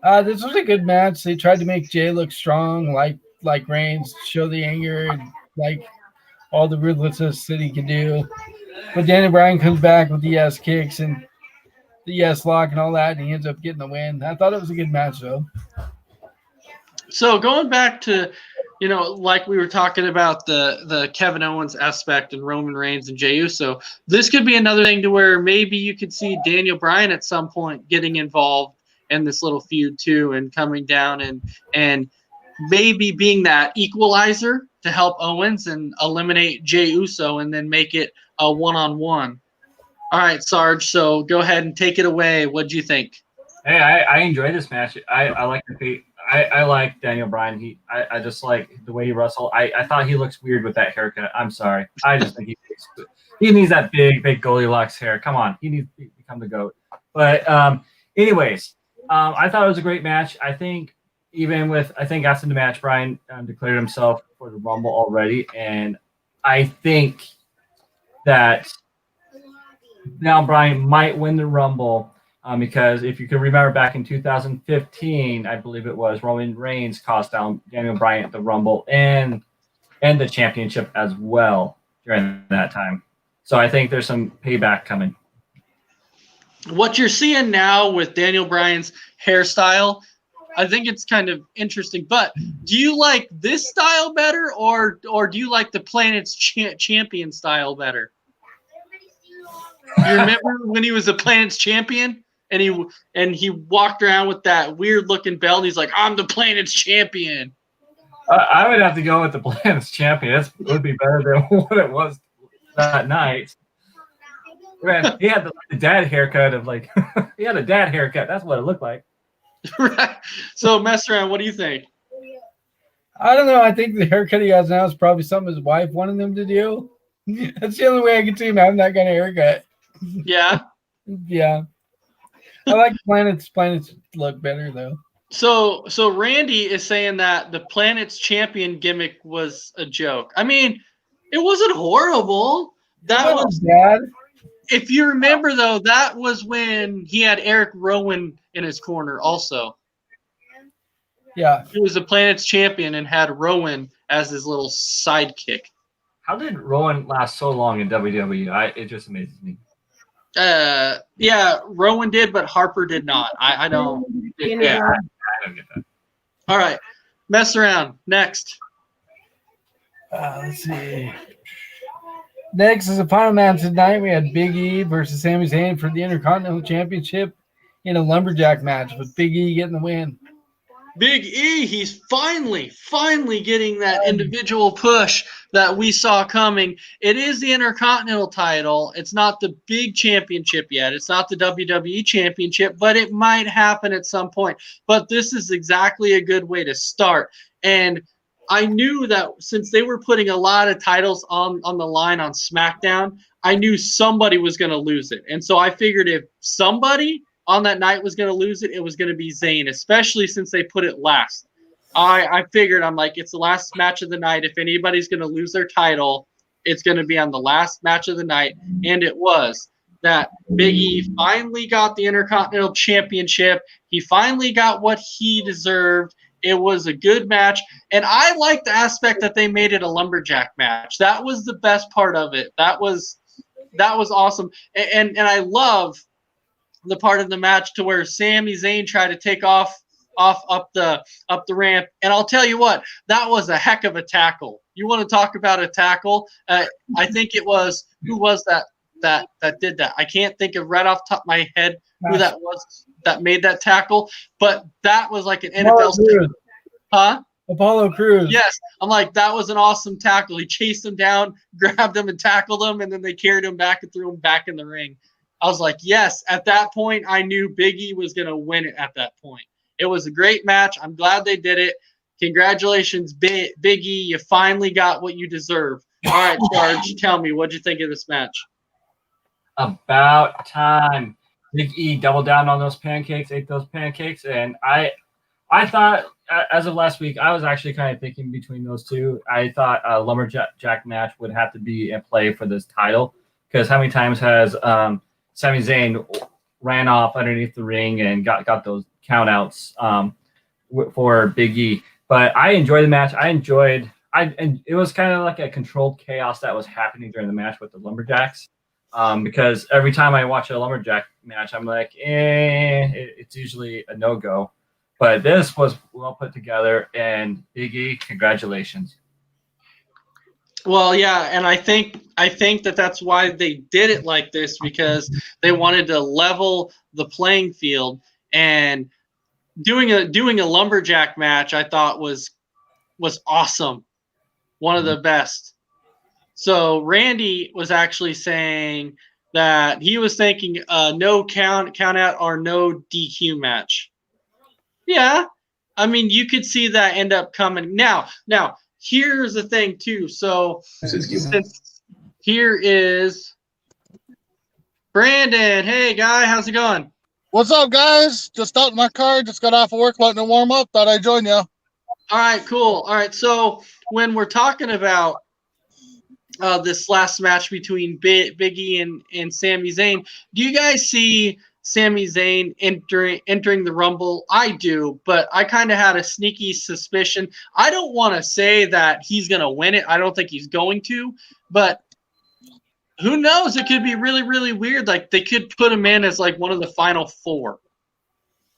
Speaker 3: This was a good match. They tried to make Jey look strong, like Reigns, show the anger and like all the ruthlessness that he can do. But Daniel Bryan comes back with the yes kicks and the yes lock and all that, and he ends up getting the win. I thought it was a good match, though.
Speaker 2: So going back to, like we were talking about the Kevin Owens aspect and Roman Reigns and Jey Uso, this could be another thing to where maybe you could see Daniel Bryan at some point getting involved in this little feud too, and coming down and maybe being that equalizer to help Owens and eliminate Jey Uso and then make it a one-on-one. All right, Sarge, so go ahead and take it away. What'd you think?
Speaker 4: Hey, I enjoy this match. I like I like Daniel Bryan. I just like the way he wrestled. I thought he looks weird with that haircut. I'm sorry. I just think he needs that big Goldilocks hair. Come on, he needs to become the GOAT. But anyways, I thought it was a great match. I think after the match, Bryan declared himself for the Rumble already, and I think that now Bryan might win the Rumble. Because if you can remember back in 2015, I believe it was, Roman Reigns cost down Daniel Bryan at the Rumble and the championship as well during that time. So I think there's some payback coming.
Speaker 2: What you're seeing now with Daniel Bryan's hairstyle, I think it's kind of interesting. But do you like this style better, or do you like the Planet's Champion style better? You remember when he was the Planet's Champion? And he walked around with that weird looking belt. And he's like, "I'm the Planet's Champion."
Speaker 4: I would have to go with the Planet's Champion. It would be better than what it was that night. Man, he had the dad haircut of like he had a dad haircut. That's what it looked like.
Speaker 2: Right. So mess around. What do you think?
Speaker 3: I don't know. I think the haircut he has now is probably something his wife wanted him to do. That's the only way I can see him having that kind of haircut.
Speaker 2: Yeah.
Speaker 3: Yeah. I like planets look better though.
Speaker 2: So Randy is saying that the Planet's Champion gimmick was a joke. I mean, it wasn't horrible. That was
Speaker 3: bad.
Speaker 2: If you remember though, that was when he had Eric Rowan in his corner also.
Speaker 3: Yeah.
Speaker 2: He was the Planet's Champion and had Rowan as his little sidekick.
Speaker 4: How did Rowan last so long in WWE? It just amazes me.
Speaker 2: Yeah, Rowan did, but Harper did not. I don't. Yeah.
Speaker 4: I don't get that.
Speaker 2: All right, mess around. Next.
Speaker 3: Let's see. Next is a final match tonight. We had Big E versus Sami Zayn for the Intercontinental Championship in a lumberjack match with Big E getting the win.
Speaker 2: Big E, he's finally getting that individual push that we saw coming. It is the Intercontinental title. It's not the big championship yet. It's not the WWE championship, but it might happen at some point. But this is exactly a good way to start. And I knew that since they were putting a lot of titles on the line on SmackDown, I knew somebody was going to lose it. And so I figured if somebody on that night was going to lose it, it was going to be Zayn, especially since they put it last. I figured, I'm like, it's the last match of the night. If anybody's going to lose their title, it's going to be on the last match of the night. And it was that Big E finally got the Intercontinental Championship. He finally got what he deserved. It was a good match. And I like the aspect that they made it a lumberjack match. That was the best part of it. That was awesome. And I love the part of the match to where Sami Zayn tried to take off up the ramp, and I'll tell you what, that was a heck of a tackle. You want to talk about a tackle? I think it was, who was that did that? I can't think of right off the top of my head who that was that made that tackle, but that was like an NFL. Huh?
Speaker 3: Apollo Crews.
Speaker 2: Yes, I'm like, that was an awesome tackle. He chased him down, grabbed him, and tackled him, and then they carried him back and threw him back in the ring. I was like, yes, at that point, I knew Big E was going to win it at that point. It was a great match. I'm glad they did it. Congratulations, Big E. You finally got what you deserve. All right, Sarge, tell me, what'd you think of this match?
Speaker 4: About time. Big E doubled down on those pancakes, ate those pancakes, and I thought, as of last week, I was actually kind of thinking between those two. I thought a lumberjack match would have to be in play for this title, because how many times has Sami Zayn ran off underneath the ring and got those countouts for Big E? But I enjoyed the match. And it was kind of like a controlled chaos that was happening during the match with the lumberjacks. Because every time I watch a lumberjack match, I'm like, it's usually a no-go. But this was well put together, and Big E, congratulations.
Speaker 2: Well, yeah, and I think that's why they did it like this, because they wanted to level the playing field. And doing a lumberjack match, I thought was awesome, one of the best. So Randy was actually saying that he was thinking no count out or no DQ match. Yeah, I mean, you could see that end up coming. Now, here's the thing, too. So, since here is Brandon. Hey, guy, how's it going?
Speaker 6: What's up, guys? Just out in my car. Just got off of work, letting it warm up. Thought I'd join you.
Speaker 2: All right, cool. All right, so when we're talking about this last match between Big E and Sami Zayn, do you guys see Sami Zayn entering the Rumble? I do, but I kind of had a sneaky suspicion. I don't want to say that he's going to win it. I don't think he's going to, but who knows? It could be really, really weird. Like, they could put him in as like one of the final four.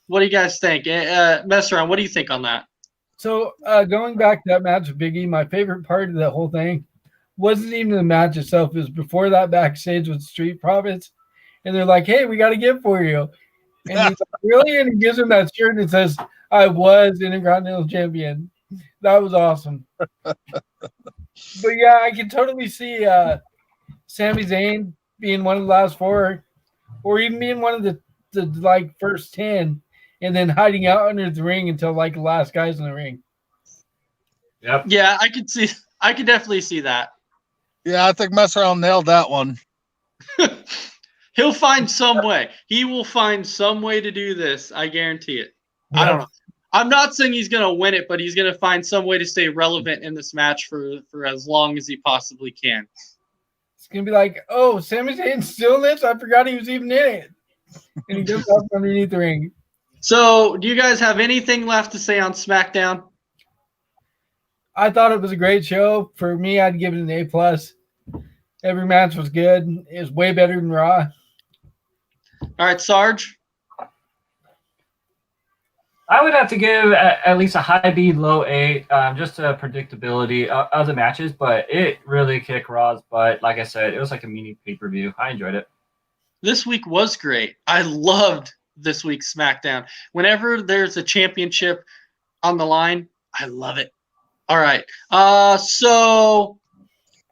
Speaker 2: What do you guys think? Mess around. What do you think on that?
Speaker 3: So going back to that match with Big E, my favorite part of the whole thing wasn't even the match itself. It was before that backstage with Street Profits. And they're like, hey, we got a gift for you. And he's like, really? And he gives him that shirt and it says, I was Intercontinental Champion. That was awesome. But yeah, I can totally see Sami Zayn being one of the last four, or even being one of the like first 10, and then hiding out under the ring until like the last guy's in the ring.
Speaker 4: Yep.
Speaker 2: Yeah, I could definitely see that.
Speaker 6: Yeah, I think Mess Around nailed that one.
Speaker 2: He'll find some way. He will find some way to do this. I guarantee it. Yeah. I don't know. I'm not saying he's going to win it, but he's going to find some way to stay relevant in this match for as long as he possibly can.
Speaker 3: It's going to be like, oh, Sami Zayn still in this? I forgot he was even in it. And he goes up underneath the ring.
Speaker 2: So, do you guys have anything left to say on SmackDown?
Speaker 3: I thought it was a great show. For me, I'd give it an A+. Every match was good. It was way better than Raw.
Speaker 2: All right, Sarge?
Speaker 4: I would have to give at least a high B, low A, just a predictability of the matches, but it really kicked Raw's butt. Like I said, it was like a mini pay-per-view. I enjoyed it.
Speaker 2: This week was great. I loved this week's SmackDown. Whenever there's a championship on the line, I love it. All right. So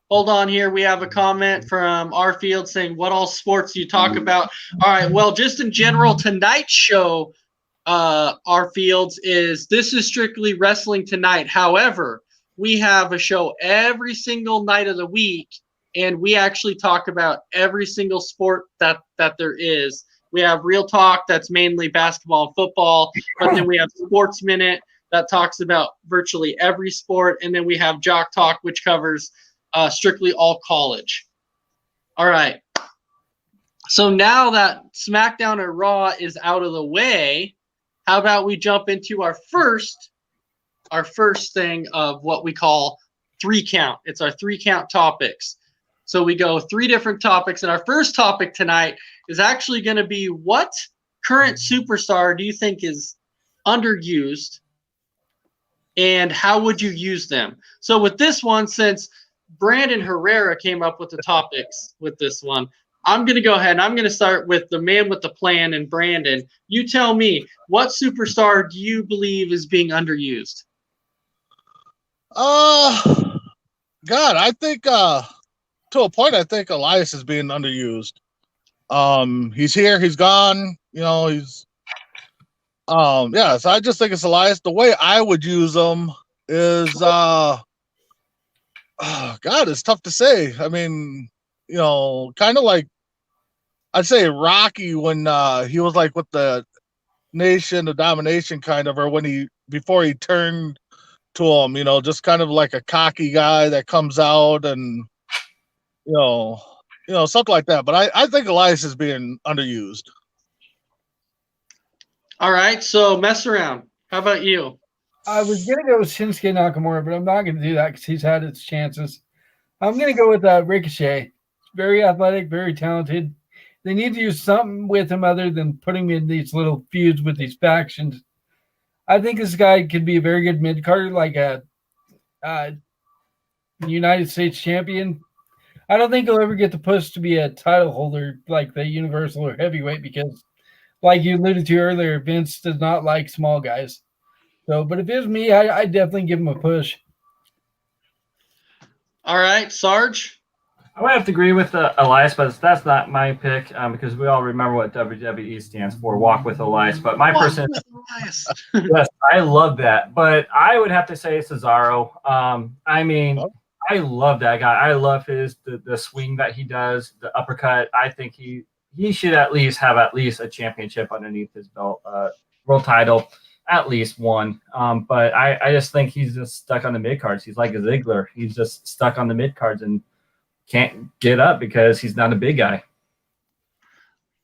Speaker 2: hold on here. We have a comment from Arfield saying, what all sports do you talk about? All right. Well, just in general, tonight's show, Arfields, this is strictly Wrestling Tonight. However, we have a show every single night of the week, and we actually talk about every single sport that there is. We have Real Talk, that's mainly basketball and football, but then we have Sports Minute that talks about virtually every sport, and then we have Jock Talk, which covers strictly all college. All right. So now that SmackDown and Raw is out of the way, how about we jump into our first thing of what we call 3 count. It's our 3 count topics. So we go 3 different topics, and our first topic tonight is actually going to be, what current superstar do you think is underused, and how would you use them? So with this one, since Brandon Herrera came up with the topics with this one, I'm going to go ahead and I'm going to start with the man with the plan. And Brandon, you tell me, what superstar do you believe is being underused?
Speaker 6: God, I think to a point, I think Elias is being underused. He's here, he's gone. You know, he's yeah. So I just think it's Elias. The way I would use him is God, it's tough to say. I mean, you know, kind of like I'd say Rocky when he was like with the Nation of Domination, kind of, or when before he turned to him, you know, just kind of like a cocky guy that comes out and you know, something like that. But I think Elias is being underused.
Speaker 2: All right, so mess around. How about you?
Speaker 3: I was gonna go with Shinsuke Nakamura, but I'm not gonna do that because he's had his chances. I'm gonna go with Ricochet. Very athletic, very talented. They need to do something with him other than putting him in these little feuds with these factions. I think this guy could be a very good mid carder, like a United States champion. I don't think he'll ever get the push to be a title holder like the Universal or Heavyweight because, like you alluded to earlier, Vince does not like small guys. So, but if it was me, I'd definitely give him a push.
Speaker 2: All right, Sarge.
Speaker 4: I would have to agree with Elias, but that's not my pick because we all remember what WWE stands for, Walk with Elias. But my person,
Speaker 2: Elias.
Speaker 4: yes, I love that. But I would have to say Cesaro. I mean, I love that guy. I love the swing that he does, the uppercut. I think he should at least have a championship underneath his belt, world title, at least one. But I just think he's just stuck on the mid cards. He's like a Ziggler. He's just stuck on the mid cards and can't get up because he's not a big guy.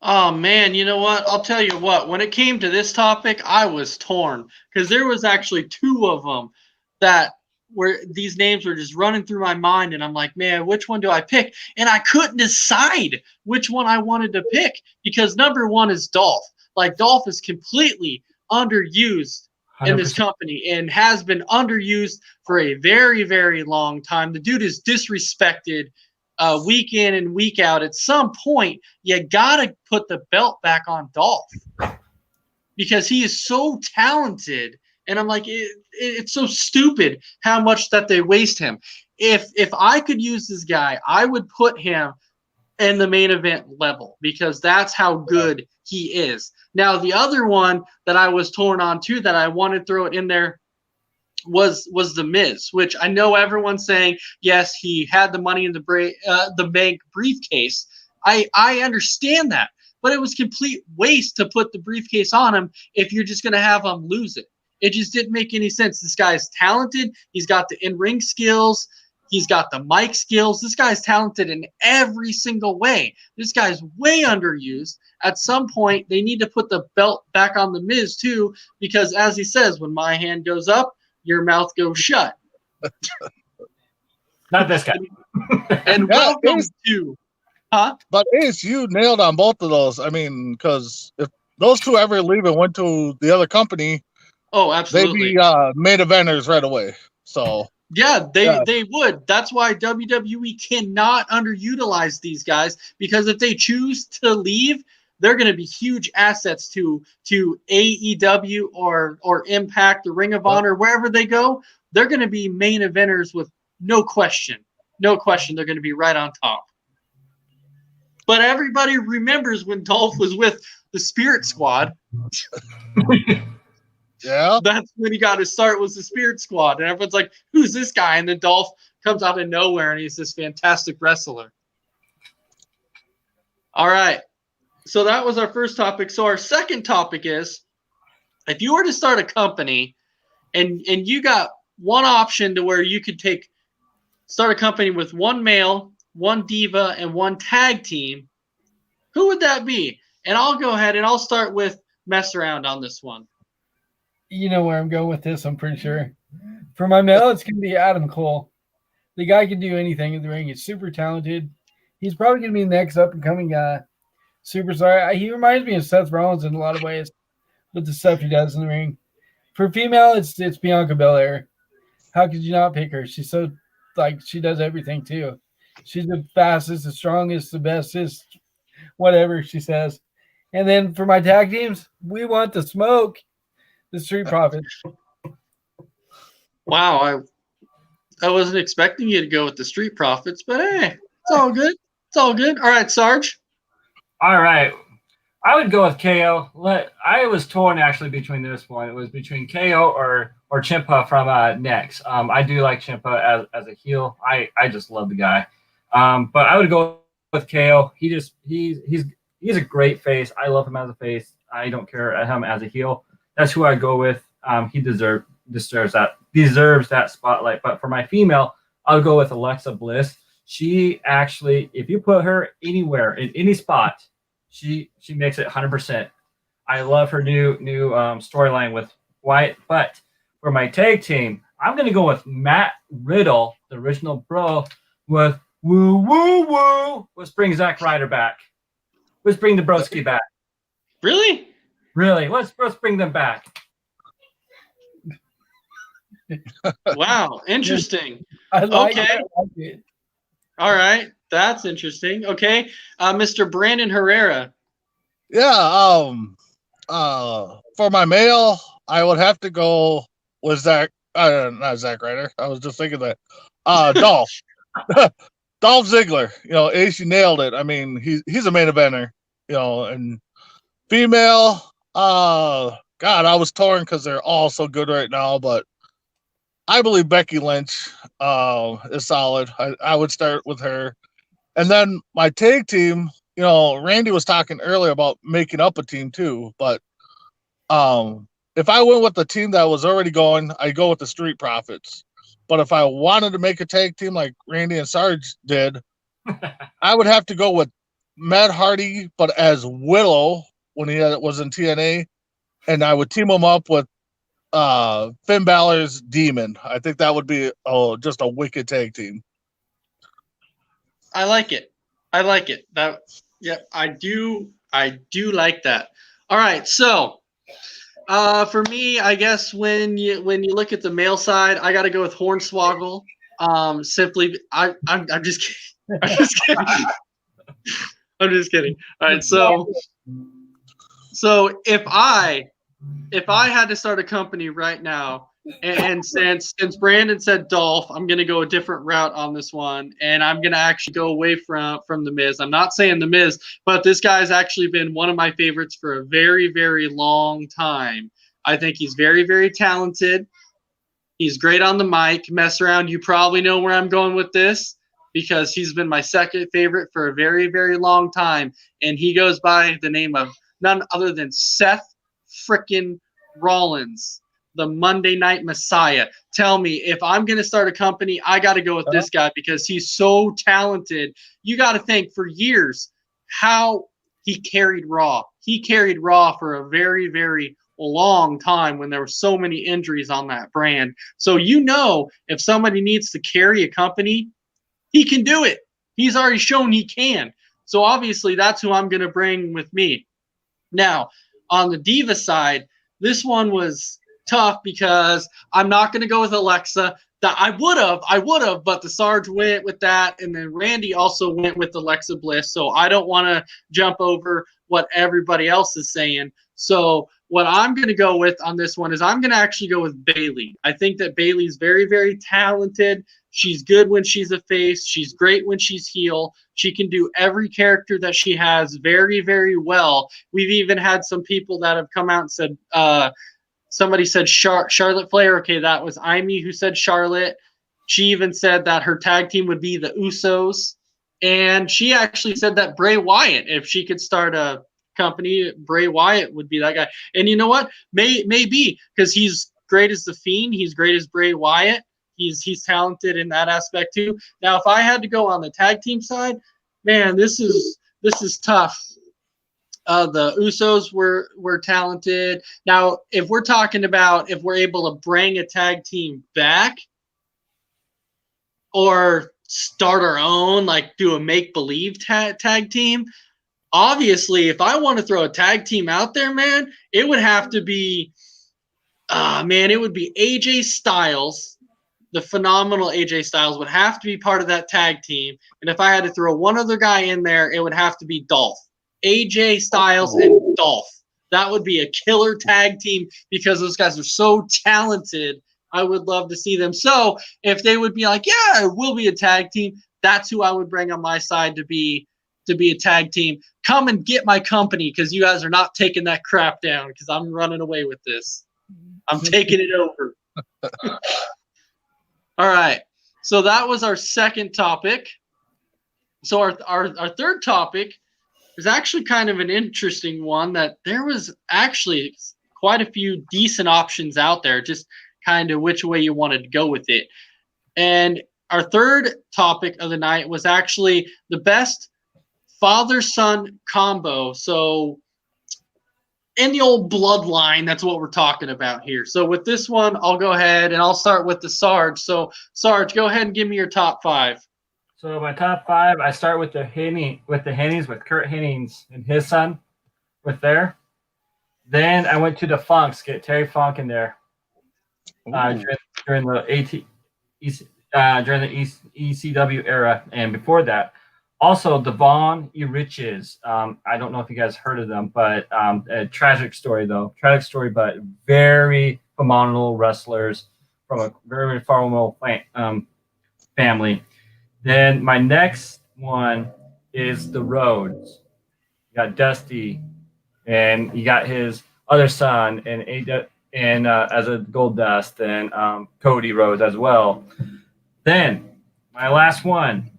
Speaker 2: Oh man, you know what? I'll tell you what. When it came to this topic, I was torn because there was actually two of them that where these names were just running through my mind, and I'm like, man, which one do I pick? And I couldn't decide which one I wanted to pick because number one is Dolph. Like Dolph is completely underused in this
Speaker 4: 100%.
Speaker 2: company and has been underused for a very, very long time. The dude is disrespected week in and week out. At some point, you gotta put the belt back on Dolph because he is so talented. And I'm like, it's so stupid how much that they waste him. If I could use this guy, I would put him in the main event level because that's how good he is. Now, the other one that I was torn on too that I wanted to throw it in there was The Miz, which I know everyone's saying, yes, he had the money in the bank briefcase. I understand that, but it was complete waste to put the briefcase on him if you're just going to have him lose it. It just didn't make any sense. This guy's talented. He's got the in-ring skills. He's got the mic skills. This guy's talented in every single way. This guy's way underused. At some point, they need to put the belt back on The Miz too, because as he says, when my hand goes up, your mouth goes shut.
Speaker 4: Not this guy.
Speaker 2: And welcome to,
Speaker 6: But Ace, you nailed on both of those. I mean, because if those two ever leave and went to the other company,
Speaker 2: oh,
Speaker 6: they'd
Speaker 2: absolutely.
Speaker 6: be main eventers right away. So
Speaker 2: Yeah, they would. That's why WWE cannot underutilize these guys because if they choose to leave, they're going to be huge assets to AEW or Impact or Ring of Honor, wherever they go. They're going to be main eventers with no question. No question, they're going to be right on top. But everybody remembers when Dolph was with the Spirit Squad.
Speaker 6: yeah,
Speaker 2: That's when he got his start, was the Spirit Squad. And everyone's like, who's this guy? And then Dolph comes out of nowhere and he's this fantastic wrestler. All right. So that was our first topic. So our second topic is, if you were to start a company and you got one option to where you could start a company with one male, one diva, and one tag team, who would that be? And I'll go ahead and I'll start with Mess Around on this one.
Speaker 3: You know where I'm going with this, I'm pretty sure. For my male, it's going to be Adam Cole. The guy can do anything in the ring. He's super talented. He's probably going to be the next up-and-coming superstar. He reminds me of Seth Rollins in a lot of ways with the stuff he does in the ring. For female, it's Bianca Belair. How could you not pick her? She's so, she does everything, too. She's the fastest, the strongest, the bestest, whatever she says. And then for my tag teams, we want the smoke. The Street Profits.
Speaker 2: Wow, I wasn't expecting you to go with the Street Profits, but hey, it's all good. It's all good. All right, Sarge.
Speaker 4: All right. I would go with KO. I was torn actually between this one. It was between KO or Ciampa from Next. I do like Ciampa as a heel. I just love the guy. But I would go with KO. He's a great face. I love him as a face. I don't care at him as a heel. That's who I go with. He deserves that spotlight. But for my female, I'll go with Alexa Bliss. She actually, if you put her anywhere in any spot, she makes it 100%. I love her new storyline with Wyatt. But for my tag team, I'm gonna go with Matt Riddle, the original bro, with woo woo woo. Let's bring Zack Ryder back. Let's bring the broski back.
Speaker 2: Really?
Speaker 4: Really? Let's bring them back.
Speaker 2: Wow, interesting.
Speaker 3: I like
Speaker 2: Okay.
Speaker 3: it. I like it.
Speaker 2: All right, that's interesting. Okay, Mr. Brandon Herrera.
Speaker 6: Yeah. For my male, I would have to go with Zach. Not Zack Ryder. I was just thinking that. Dolph. Dolph Ziggler. You know, Ace, you nailed it. I mean, he's a main eventer. You know, and female. God, I was torn because they're all so good right now, but I believe Becky Lynch is solid. I would start with her. And then my tag team, you know, Randy was talking earlier about making up a team too. But if I went with the team that was already going, I'd go with the Street Profits. But if I wanted to make a tag team like Randy and Sarge did, I would have to go with Matt Hardy, but as Willow when he was in TNA. And I would team him up with Finn Balor's Demon. I think that would be just a wicked tag team.
Speaker 2: I like it. I like it. I do like that. All right, so for me, I guess when you look at the male side, I got to go with Hornswoggle. Simply, I'm just kidding. I'm just kidding. I'm just kidding. All right, so if I had to start a company right now, and since Brandon said Dolph, I'm gonna go a different route on this one, and I'm gonna actually go away from the Miz. I'm not saying the Miz, but this guy's actually been one of my favorites for a very, very long time. I think he's very, very talented. He's great on the mic. Mess around. You probably know where I'm going with this because he's been my second favorite for a very, very long time, and he goes by the name of none other than Seth frickin' Rollins, the Monday Night Messiah. Tell me, if I'm going to start a company, I got to go with this guy because he's so talented. You got to think for years how he carried Raw. He carried Raw for a very, very long time when there were so many injuries on that brand. So if somebody needs to carry a company, he can do it. He's already shown he can. So obviously that's who I'm going to bring with me. Now, on the Diva side, this one was tough because I'm not going to go with Alexa. That I would have, but the Sarge went with that, and then Randy also went with Alexa Bliss. So I don't want to jump over what everybody else is saying. So what I'm going to go with on this one is I'm going to actually go with Bayley. I think that Bayley's very, very talented. She's good when she's a face. She's great when she's heel. She can do every character that she has very, very well. We've even had some people that have come out and said, somebody said Charlotte Flair. Okay, that was Amy who said Charlotte. She even said that her tag team would be the Usos. And she actually said that Bray Wyatt, if she could start a company, Bray Wyatt would be that guy. And you know what? Maybe because he's great as The Fiend. He's great as Bray Wyatt. He's talented in that aspect too. Now, if I had to go on the tag team side, man, this is tough. The Usos were talented. Now, if we're talking about if we're able to bring a tag team back or start our own, like do a make-believe tag team, obviously, if I want to throw a tag team out there, man, it would have to be, it would be AJ Styles. The phenomenal AJ Styles would have to be part of that tag team. And if I had to throw one other guy in there, it would have to be Dolph. AJ Styles and Dolph. That would be a killer tag team because those guys are so talented I would love to see them. So if they would be like, yeah, we'll be a tag team, that's who I would bring on my side to be a tag team. Come and get my company because you guys are not taking that crap down because I'm running away with this. I'm taking it over. All right. So that was our second topic. So our third topic is actually kind of an interesting one that there was actually quite a few decent options out there, just kind of which way you wanted to go with it. And our third topic of the night was actually the best father-son combo. So in the old bloodline, that's what we're talking about here. So with this one, I'll go ahead and I'll start with the Sarge. So Sarge, go ahead and give me your top 5.
Speaker 4: So my top 5, I start with the Hennies, with Kurt Hennings and his son, with there. Then I went to the Funks, get Terry Funk in there during the ECW era, and before that, also Devon E. Riches. I don't know if you guys heard of them, but a tragic story, but very phenomenal wrestlers from a very phenomenal family. Then my next one is the Rhodes. You got Dusty, and you got his other son, and as a Goldust, and Cody Rhodes as well. Then my last one,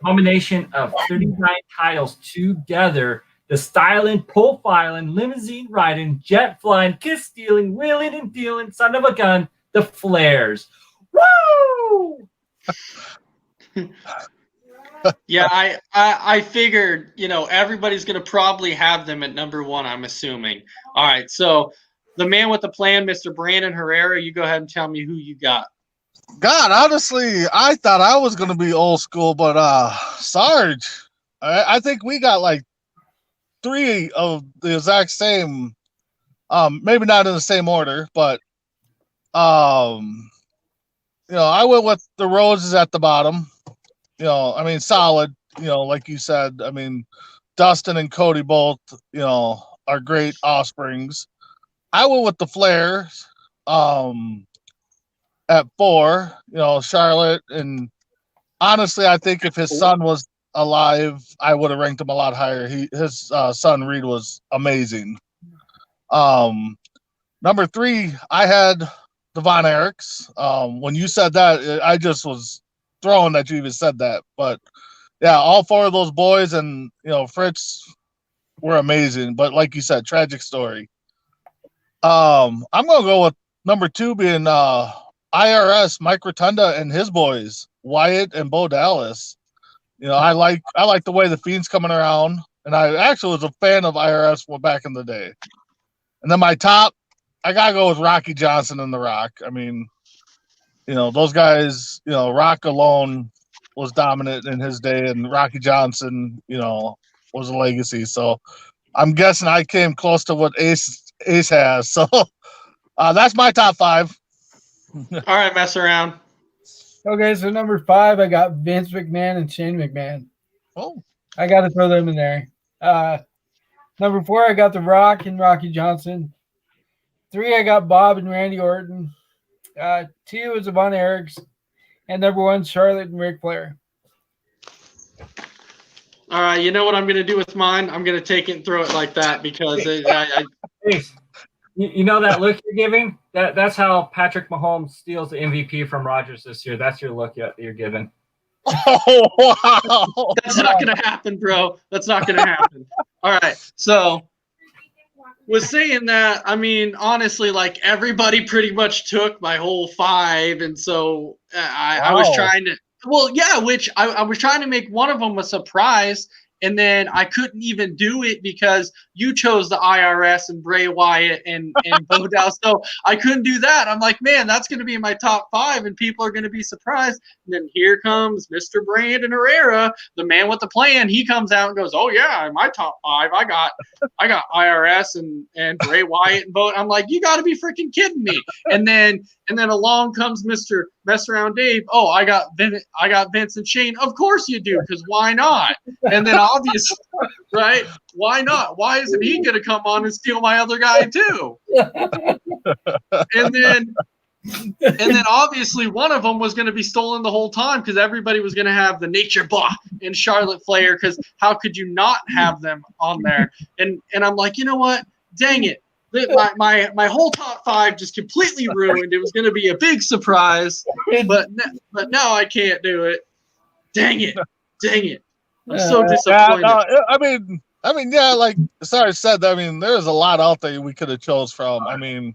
Speaker 4: combination of 39 titles together: the styling, profiling, limousine riding, jet flying, kiss stealing, wheeling and dealing, son of a gun, the Flares. Woo!
Speaker 2: Yeah, I figured, everybody's going to probably have them at number 1, I'm assuming. All right, so the man with the plan, Mr. Brandon Herrera, you go ahead and tell me who you got.
Speaker 6: God, honestly, I thought I was going to be old school, but Sarge, I think we got like 3 of the exact same, maybe not in the same order, but, I went with the Roses at the bottom. Solid, like you said. Dustin and Cody both, are great offsprings. I went with the Flares at 4, Charlotte. And honestly, I think if his son was alive, I would have ranked him a lot higher. His son, Reed, was amazing. Number 3, I had the Von Erichs. When you said that, I just was throwing that you even said that. But yeah, all 4 of those boys and Fritz were amazing. But like you said, tragic story. I'm gonna go with number 2 being IRS, Mike Rotunda and his boys, Wyatt and Bo Dallas. I like the way the Fiend's coming around, and I actually was a fan of IRS back in the day. And then my top, I gotta go with Rocky Johnson and The Rock. Those guys, Rock alone was dominant in his day, and Rocky Johnson, was a legacy. So I'm guessing I came close to what Ace has. So that's my top 5.
Speaker 2: All right, mess around.
Speaker 3: Okay, so number 5, I got Vince McMahon and Shane McMahon.
Speaker 6: Oh,
Speaker 3: I got to throw them in there. Number 4, I got The Rock and Rocky Johnson. 3, I got Bob and Randy Orton. 2 is the Von Erichs. And number 1, Charlotte and Ric Flair.
Speaker 2: All right, you know what I'm going to do with mine? I'm going to take it and throw it like that because
Speaker 4: You know that look you're giving? That's how Patrick Mahomes steals the MVP from Rodgers this year. That's your look you're giving.
Speaker 6: Oh, wow.
Speaker 2: That's not going to happen, bro. That's not going to happen. All right, so was saying that, honestly, like everybody pretty much took my whole 5, and so I was trying to. Well, yeah, which I was trying to make one of them a surprise, and then I couldn't even do it because you chose the IRS and Bray Wyatt and Bo Dallas. So I couldn't do that. I'm like, man, that's going to be in my top 5, and people are going to be surprised. And then here comes Mr. Brandon Herrera, the man with the plan. He comes out and goes, "Oh yeah, in my top 5, I got IRS and Bray Wyatt and Bo." I'm like, you got to be freaking kidding me. And then along comes Mr. Mess Around Dave. Oh, I got Vince and Shane. Of course you do, because why not? And then obviously, right? Why not? Why isn't he going to come on and steal my other guy too? And then And then obviously one of them was going to be stolen the whole time because everybody was going to have the Nature Boy and Charlotte Flair, because how could you not have them on there? And I'm like, you know what? Dang it. My whole top 5 just completely ruined. It was going to be a big surprise, but now I can't do it. Dang it. I'm so disappointed.
Speaker 6: I mean, yeah, like Sarge said, I mean, there's a lot out there we could have chose from. I mean,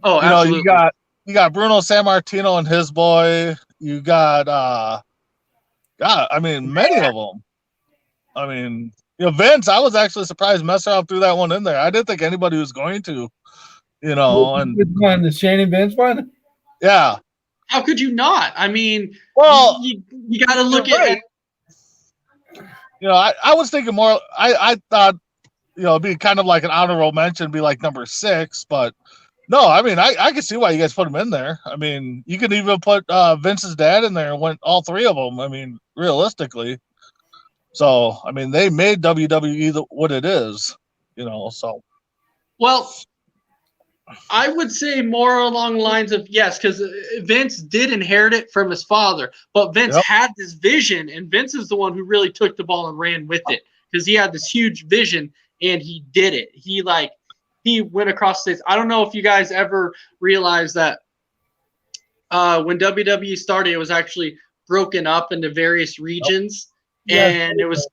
Speaker 2: Oh,
Speaker 6: you know,
Speaker 2: absolutely.
Speaker 6: you got Bruno Sammartino and his boy. You got I mean, many of them. I mean, you know, Vince, I was actually surprised Messerov threw that one in there. I didn't think anybody was going to, you know, and
Speaker 3: Which one? The Shane and Vince one?
Speaker 6: yeah.
Speaker 2: How could you not? I mean,
Speaker 6: Well,
Speaker 2: you got to look
Speaker 6: you're
Speaker 2: at
Speaker 6: right. You know, I was thinking more. I thought, you know, it'd be kind of like an honorable mention, be like number 6, but no, I mean, I can see why you guys put him in there. I mean, you could even put Vince's dad in there and went all 3 of them. I mean, realistically. So, I mean, they made WWE what it is, you know, so.
Speaker 2: Well, I would say more along the lines of yes, because Vince did inherit it from his father, but Vince had this vision, and Vince is the one who really took the ball and ran with it because he had this huge vision and he did it. He went across states. I don't know if you guys ever realized that when WWE started, it was actually broken up into various regions, and it was.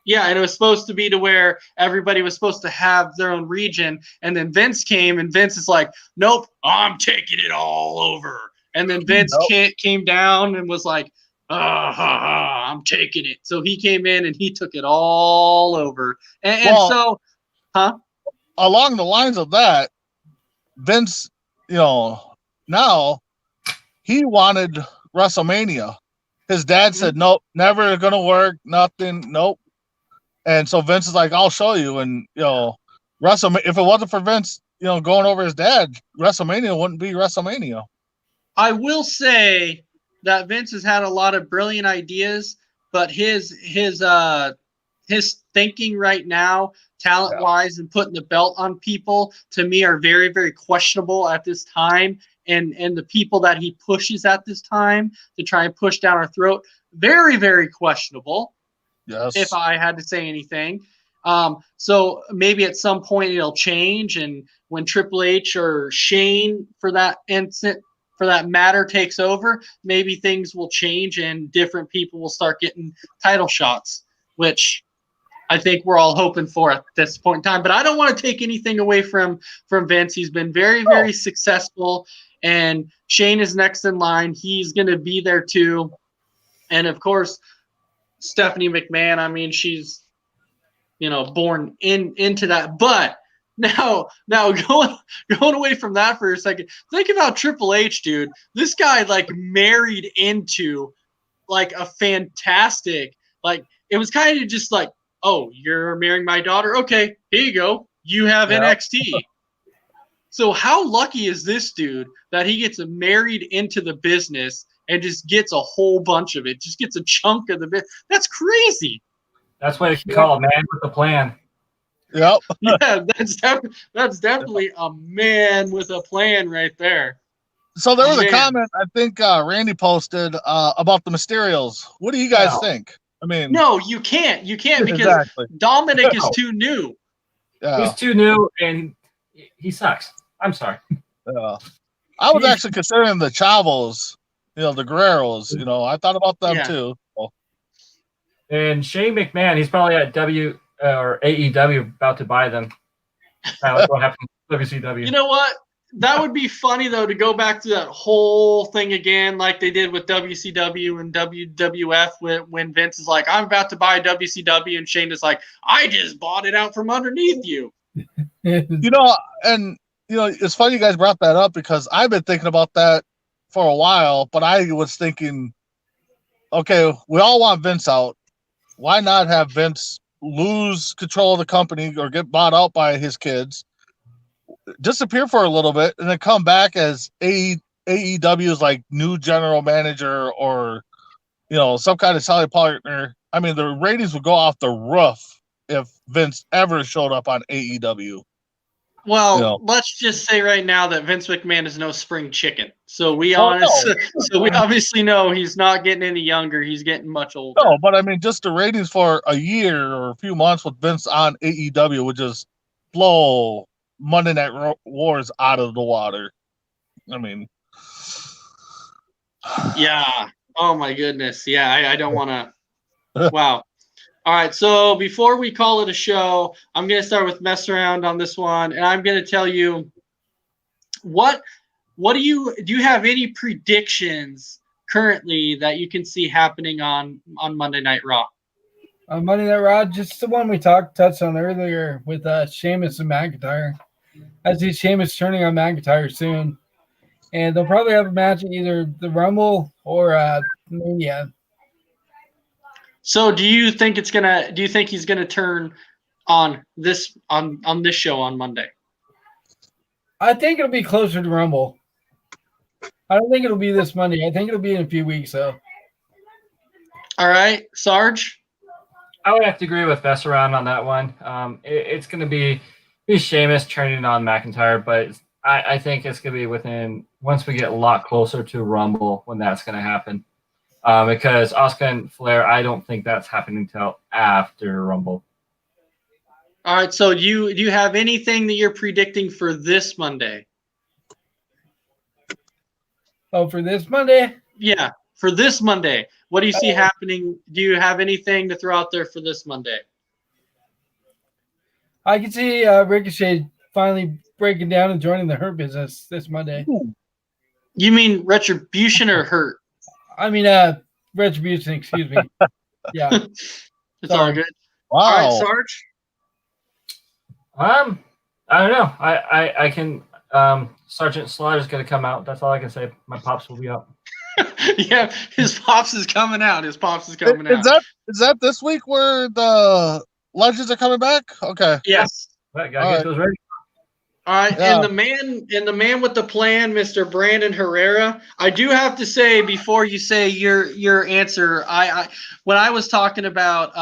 Speaker 2: Yeah, and it was supposed to be to where everybody was supposed to have their own region. And then Vince came, and Vince is like, nope, I'm taking it all over. And then Vince came down and was like, I'm taking it. So he came in and he took it all over.
Speaker 6: Along the lines of that, Vince, you know, now he wanted WrestleMania. His dad said, nope, never going to work, nothing, nope. And so Vince is like, I'll show you. And, you know, if it wasn't for Vince, you know, going over his dad, WrestleMania wouldn't be WrestleMania.
Speaker 2: I will say that Vince has had a lot of brilliant ideas, but his thinking right now, talent-wise, and putting the belt on people, to me, are very, very questionable at this time. And the people that he pushes at this time to try and push down our throat, very, very questionable.
Speaker 6: Yes.
Speaker 2: If I had to say anything. So maybe at some point it'll change, and when Triple H or Shane for that matter takes over, maybe things will change and different people will start getting title shots, which I think we're all hoping for at this point in time. But I don't want to take anything away from Vince. He's been very, very successful, and Shane is next in line. He's going to be there too. And of course, Stephanie McMahon, I mean, she's, you know, born into that. But now going away from that for a second, think about Triple H, dude. This guy like married into like a fantastic, like it was kind of just like, oh, you're marrying my daughter? Okay, here you go. You have NXT. So how lucky is this dude that he gets married into the business and just gets a whole bunch of it, just gets a chunk of the bit. That's crazy.
Speaker 4: That's what you call a man with a plan.
Speaker 6: Yep.
Speaker 2: Yeah, that's definitely a man with a plan right there.
Speaker 6: So there was a comment I think Randy posted about the Mysterios. What do you guys think? I mean,
Speaker 2: no, you can't because Dominic is too new.
Speaker 4: He's too new and he sucks. I'm sorry.
Speaker 6: I was actually considering the Chavos. You know, the Guerreros, you know, I thought about them too.
Speaker 4: And Shane McMahon, he's probably at or AEW about to buy them. What happened to WCW?
Speaker 2: You know what? That would be funny, though, to go back to that whole thing again, like they did with WCW and WWF when Vince is like, I'm about to buy WCW, and Shane is like, I just bought it out from underneath you.
Speaker 6: You know, and, you know, it's funny you guys brought that up because I've been thinking about that for a while, but I was thinking, okay, we all want Vince out. Why not have Vince lose control of the company or get bought out by his kids, disappear for a little bit, and then come back as AEW's like new general manager or, you know, some kind of selling partner? I mean, the ratings would go off the roof if Vince ever showed up on AEW.
Speaker 2: Well,
Speaker 6: You know.
Speaker 2: let's just say right now that Vince McMahon is no spring chicken. So
Speaker 6: no.
Speaker 2: so we obviously know he's not getting any younger. He's getting much older.
Speaker 6: No, but I mean, just the ratings for a year or a few months with Vince on AEW would just blow Monday Night Wars out of the water. I mean,
Speaker 2: Yeah. Oh my goodness. Yeah, I don't want to. Wow. All right. So before we call it a show, I'm going to start with mess around on this one, and I'm going to tell you what do you have any predictions currently that you can see happening on Monday Night Raw?
Speaker 3: On Monday Night Raw, just the one we touched on earlier with Sheamus and McIntyre. I see Sheamus turning on McIntyre soon, and they'll probably have a match at either the Rumble or Mania.
Speaker 2: So do you think he's gonna turn on this show on Monday?
Speaker 3: I think it'll be closer to Rumble. I don't think it'll be this Monday. I think it'll be in a few weeks, though.
Speaker 2: All right, Sarge.
Speaker 4: I would have to agree with Vesseron on that one. It's going to be Sheamus turning on McIntyre, but I think it's going to be once we get a lot closer to Rumble when that's going to happen. Because Asuka and Flair, I don't think that's happening until after Rumble.
Speaker 2: All right, so do you have anything that you're predicting for this Monday?
Speaker 3: Oh, for this Monday?
Speaker 2: Yeah, for this Monday. What do you see happening? Do you have anything to throw out there for this Monday?
Speaker 3: I can see Ricochet finally breaking down and joining the Hurt Business this Monday.
Speaker 2: You mean Retribution or Hurt?
Speaker 3: I mean, Retribution, excuse me. Yeah.
Speaker 2: It's all good.
Speaker 6: wow.
Speaker 2: All right, Sarge?
Speaker 4: I don't know. I can Sergeant Slaughter's gonna come out. That's all I can say. My pops will be up.
Speaker 2: Yeah, his pops is coming out.
Speaker 6: Is that this week where the Legends are coming back? Okay.
Speaker 2: Yes.
Speaker 4: Right, gotta get those ready.
Speaker 2: All right,
Speaker 6: Yeah.
Speaker 2: and the man with the plan, Mr. Brandon Herrera. I do have to say before you say your answer, I when I was talking about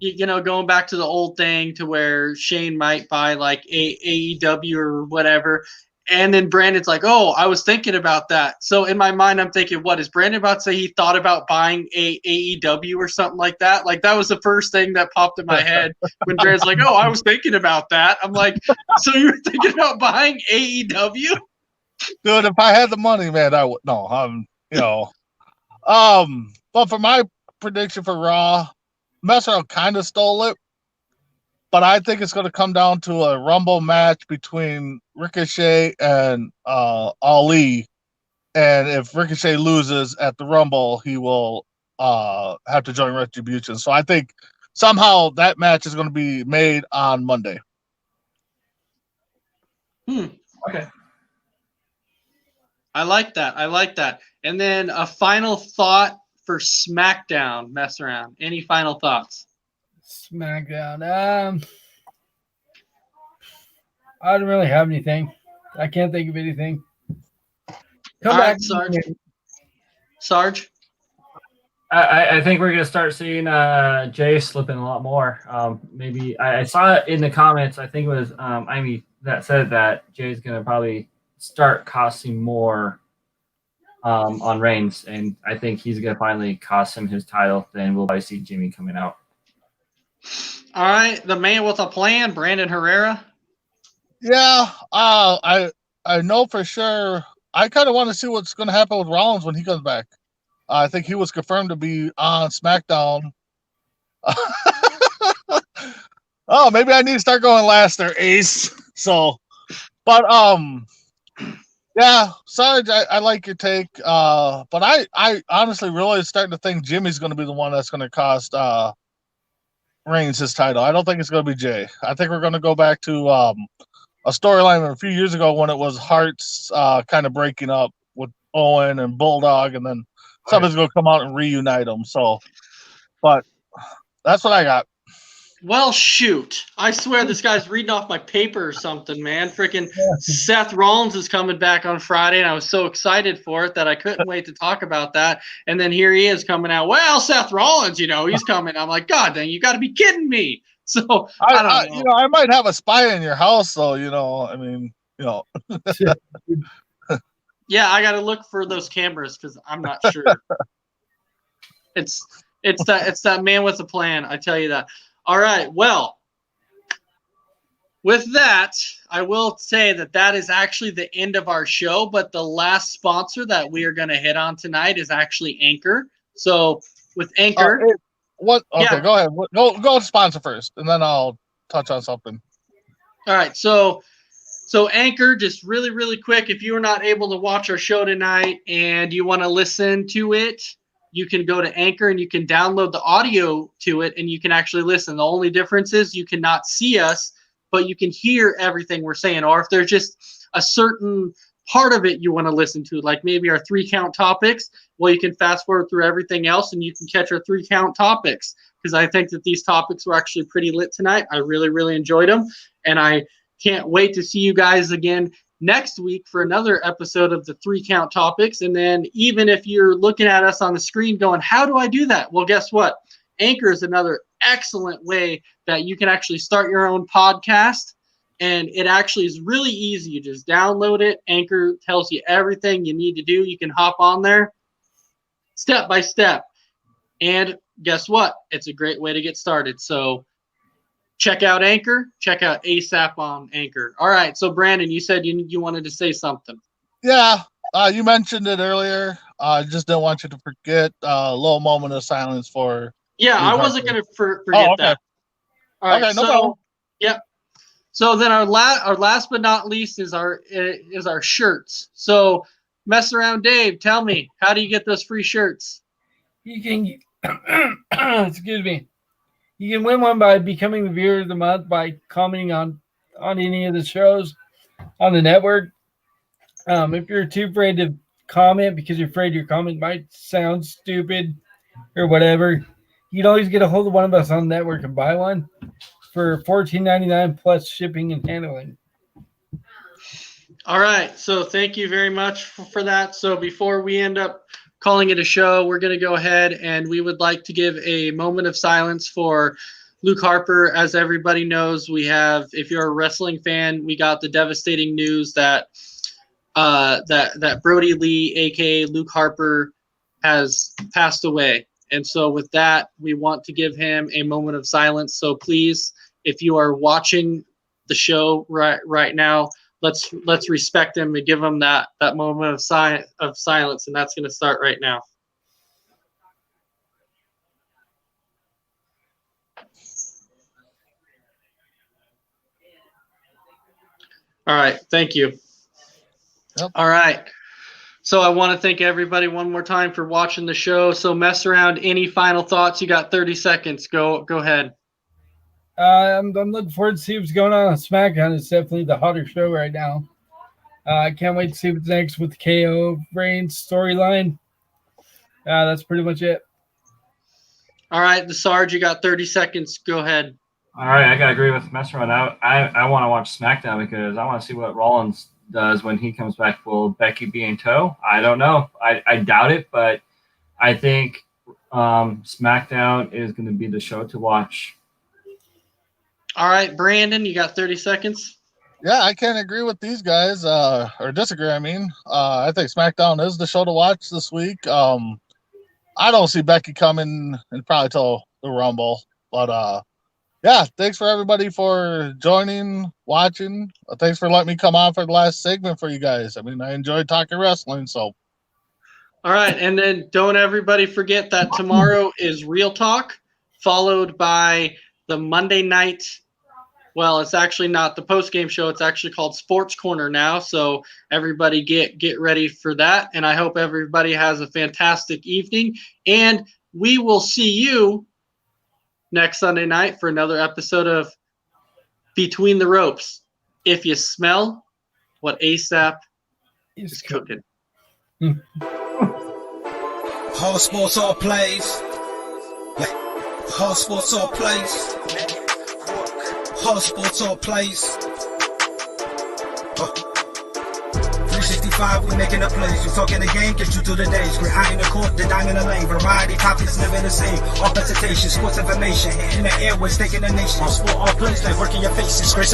Speaker 2: going back to the old thing to where Shane might buy like AEW or whatever, and then Brandon's like, "Oh, I was thinking about that." So in my mind, I'm thinking, "What is Brandon about to say? He thought about buying AEW or something like that?" Like that was the first thing that popped in my head when Brandon's like, "Oh, I was thinking about that." I'm like, "So you were thinking about buying AEW?"
Speaker 6: Dude, if I had the money, man, I would. No, but for my prediction for Raw, Messer kind of stole it, but I think it's going to come down to a Rumble match between Ricochet and Ali, and if Ricochet loses at the Rumble, he will have to join Retribution. So I think somehow that match is going to be made on Monday.
Speaker 4: Okay.
Speaker 2: I like that. And then a final thought for SmackDown. Mess around. Any final thoughts?
Speaker 3: SmackDown. I don't really have anything. I can't think of anything. Come
Speaker 2: All
Speaker 3: back,
Speaker 2: right, Sarge. Sarge?
Speaker 4: I think we're gonna start seeing Jay slipping a lot more. Maybe I saw it in the comments. I think it was Amy that said that Jay's gonna probably start costing more on Reigns, and I think he's gonna finally cost him his title. Then we'll probably see Jimmy coming out.
Speaker 2: All right, the man with a plan, Brandon Herrera.
Speaker 6: Yeah, I know for sure. I kind of want to see what's going to happen with Rollins when he comes back. I think he was confirmed to be on SmackDown. Oh, maybe I need to start going last there, Ace. So, but yeah, Sarge, I like your take. But I honestly really starting to think Jimmy's going to be the one that's going to cost Reigns his title. I don't think it's going to be Jay. I think we're going to go back to a storyline a few years ago when it was Hart's kind of breaking up with Owen and Bulldog, and then somebody's going to come out and reunite them. So, but that's what I got.
Speaker 2: Well, shoot. I swear this guy's reading off my paper or something, man. Freaking Seth Rollins is coming back on Friday, and I was so excited for it that I couldn't wait to talk about that. And then here he is coming out. Well, Seth Rollins, he's coming. I'm like, God dang, you got to be kidding me. So I don't know.
Speaker 6: I might have a spy in your house, though. I mean,
Speaker 2: Yeah, I got to look for those cameras because I'm not sure. It's that man with a plan. I tell you that. All right. Well, with that, I will say that is actually the end of our show. But the last sponsor that we are going to hit on tonight is actually Anchor. So with Anchor,
Speaker 6: what? Okay,
Speaker 2: yeah.
Speaker 6: Go ahead. Go sponsor first, and then I'll touch on something.
Speaker 2: All right. So Anchor, just really, really quick, if you are not able to watch our show tonight and you want to listen to it, you can go to Anchor and you can download the audio to it and you can actually listen. The only difference is you cannot see us, but you can hear everything we're saying. Or if there's just a certain part of it you want to listen to, like maybe our 3-count topics, well, you can fast forward through everything else and you can catch our 3-count topics. Because I think that these topics were actually pretty lit tonight. I really, really enjoyed them. And I can't wait to see you guys again next week for another episode of the 3-count topics. And then even if you're looking at us on the screen going, how do I do that? Well, guess what? Anchor is another excellent way that you can actually start your own podcast. And it actually is really easy. You just download it. Anchor tells you everything you need to do. You can hop on there step by step. And guess what? It's a great way to get started. So check out Anchor. Check out ASAP on Anchor. All right. So, Brandon, you said you wanted to say something.
Speaker 6: Yeah. You mentioned it earlier. I just didn't want you to forget a little moment of silence for.
Speaker 2: Yeah, I wasn't going to forget that. All right.
Speaker 6: Okay, no problem.
Speaker 2: Yep. So then our last but not least is our shirts. So, Mess Around Dave, tell me, how do you get those free shirts?
Speaker 3: You can, excuse me. You can win one by becoming the viewer of the month by commenting on any of the shows on the network. If you're too afraid to comment because you're afraid your comment might sound stupid or whatever, you can always get a hold of one of us on the network and buy one for $14.99 plus shipping and handling.
Speaker 2: All right. So thank you very much for that. So before we end up calling it a show, we're going to go ahead and we would like to give a moment of silence for Luke Harper. As everybody knows, if you're a wrestling fan, we got the devastating news that Brody Lee, aka Luke Harper, has passed away. And so with that, we want to give him a moment of silence. So please, if you are watching the show right now, let's respect him and give him that moment of silence, and that's going to start right now. All right, thank you.
Speaker 6: Yep.
Speaker 2: All right. So I want to thank everybody one more time for watching the show. So Mess Around, any final thoughts? You got 30 seconds. Go ahead.
Speaker 3: I'm looking forward to see what's going on SmackDown. It's definitely the hotter show right now. I can't wait to see what's next with the KO Reigns storyline. That's pretty much it.
Speaker 2: All right, the Sarge, you got 30 seconds. Go ahead.
Speaker 4: All right, I gotta agree with Messer on that. I want to watch SmackDown because I want to see what Rollins does when he comes back. Will Becky be in tow? I don't know. I doubt it, but I think SmackDown is going to be the show to watch.
Speaker 2: All right, Brandon, you got 30 seconds.
Speaker 6: Yeah, I can't agree with these guys, or disagree. I mean, I think SmackDown is the show to watch this week. I don't see Becky coming and probably till the Rumble, but yeah, thanks for everybody for joining, watching. Thanks for letting me come on for the last segment for you guys. I mean, I enjoyed talking wrestling, so.
Speaker 2: All right, and then don't everybody forget that tomorrow is Real Talk, followed by the Monday night. Well, it's actually not the post-game show. It's actually called Sports Corner now. So everybody get ready for that. And I hope everybody has a fantastic evening. And we will see you next Sunday night for another episode of Between the Ropes. If you smell what ASAP is cooking.
Speaker 1: All sports, all plays. Yeah. All sports, all plays. All sports, all plays. 365 365, we making a place. We talking the game, get you through the days. Great eye in the court, the dime in the lane. Variety topics never the same. All presentation, sports information. Hitting the airways, taking the nation. All sport, all place, like working your faces. Grace of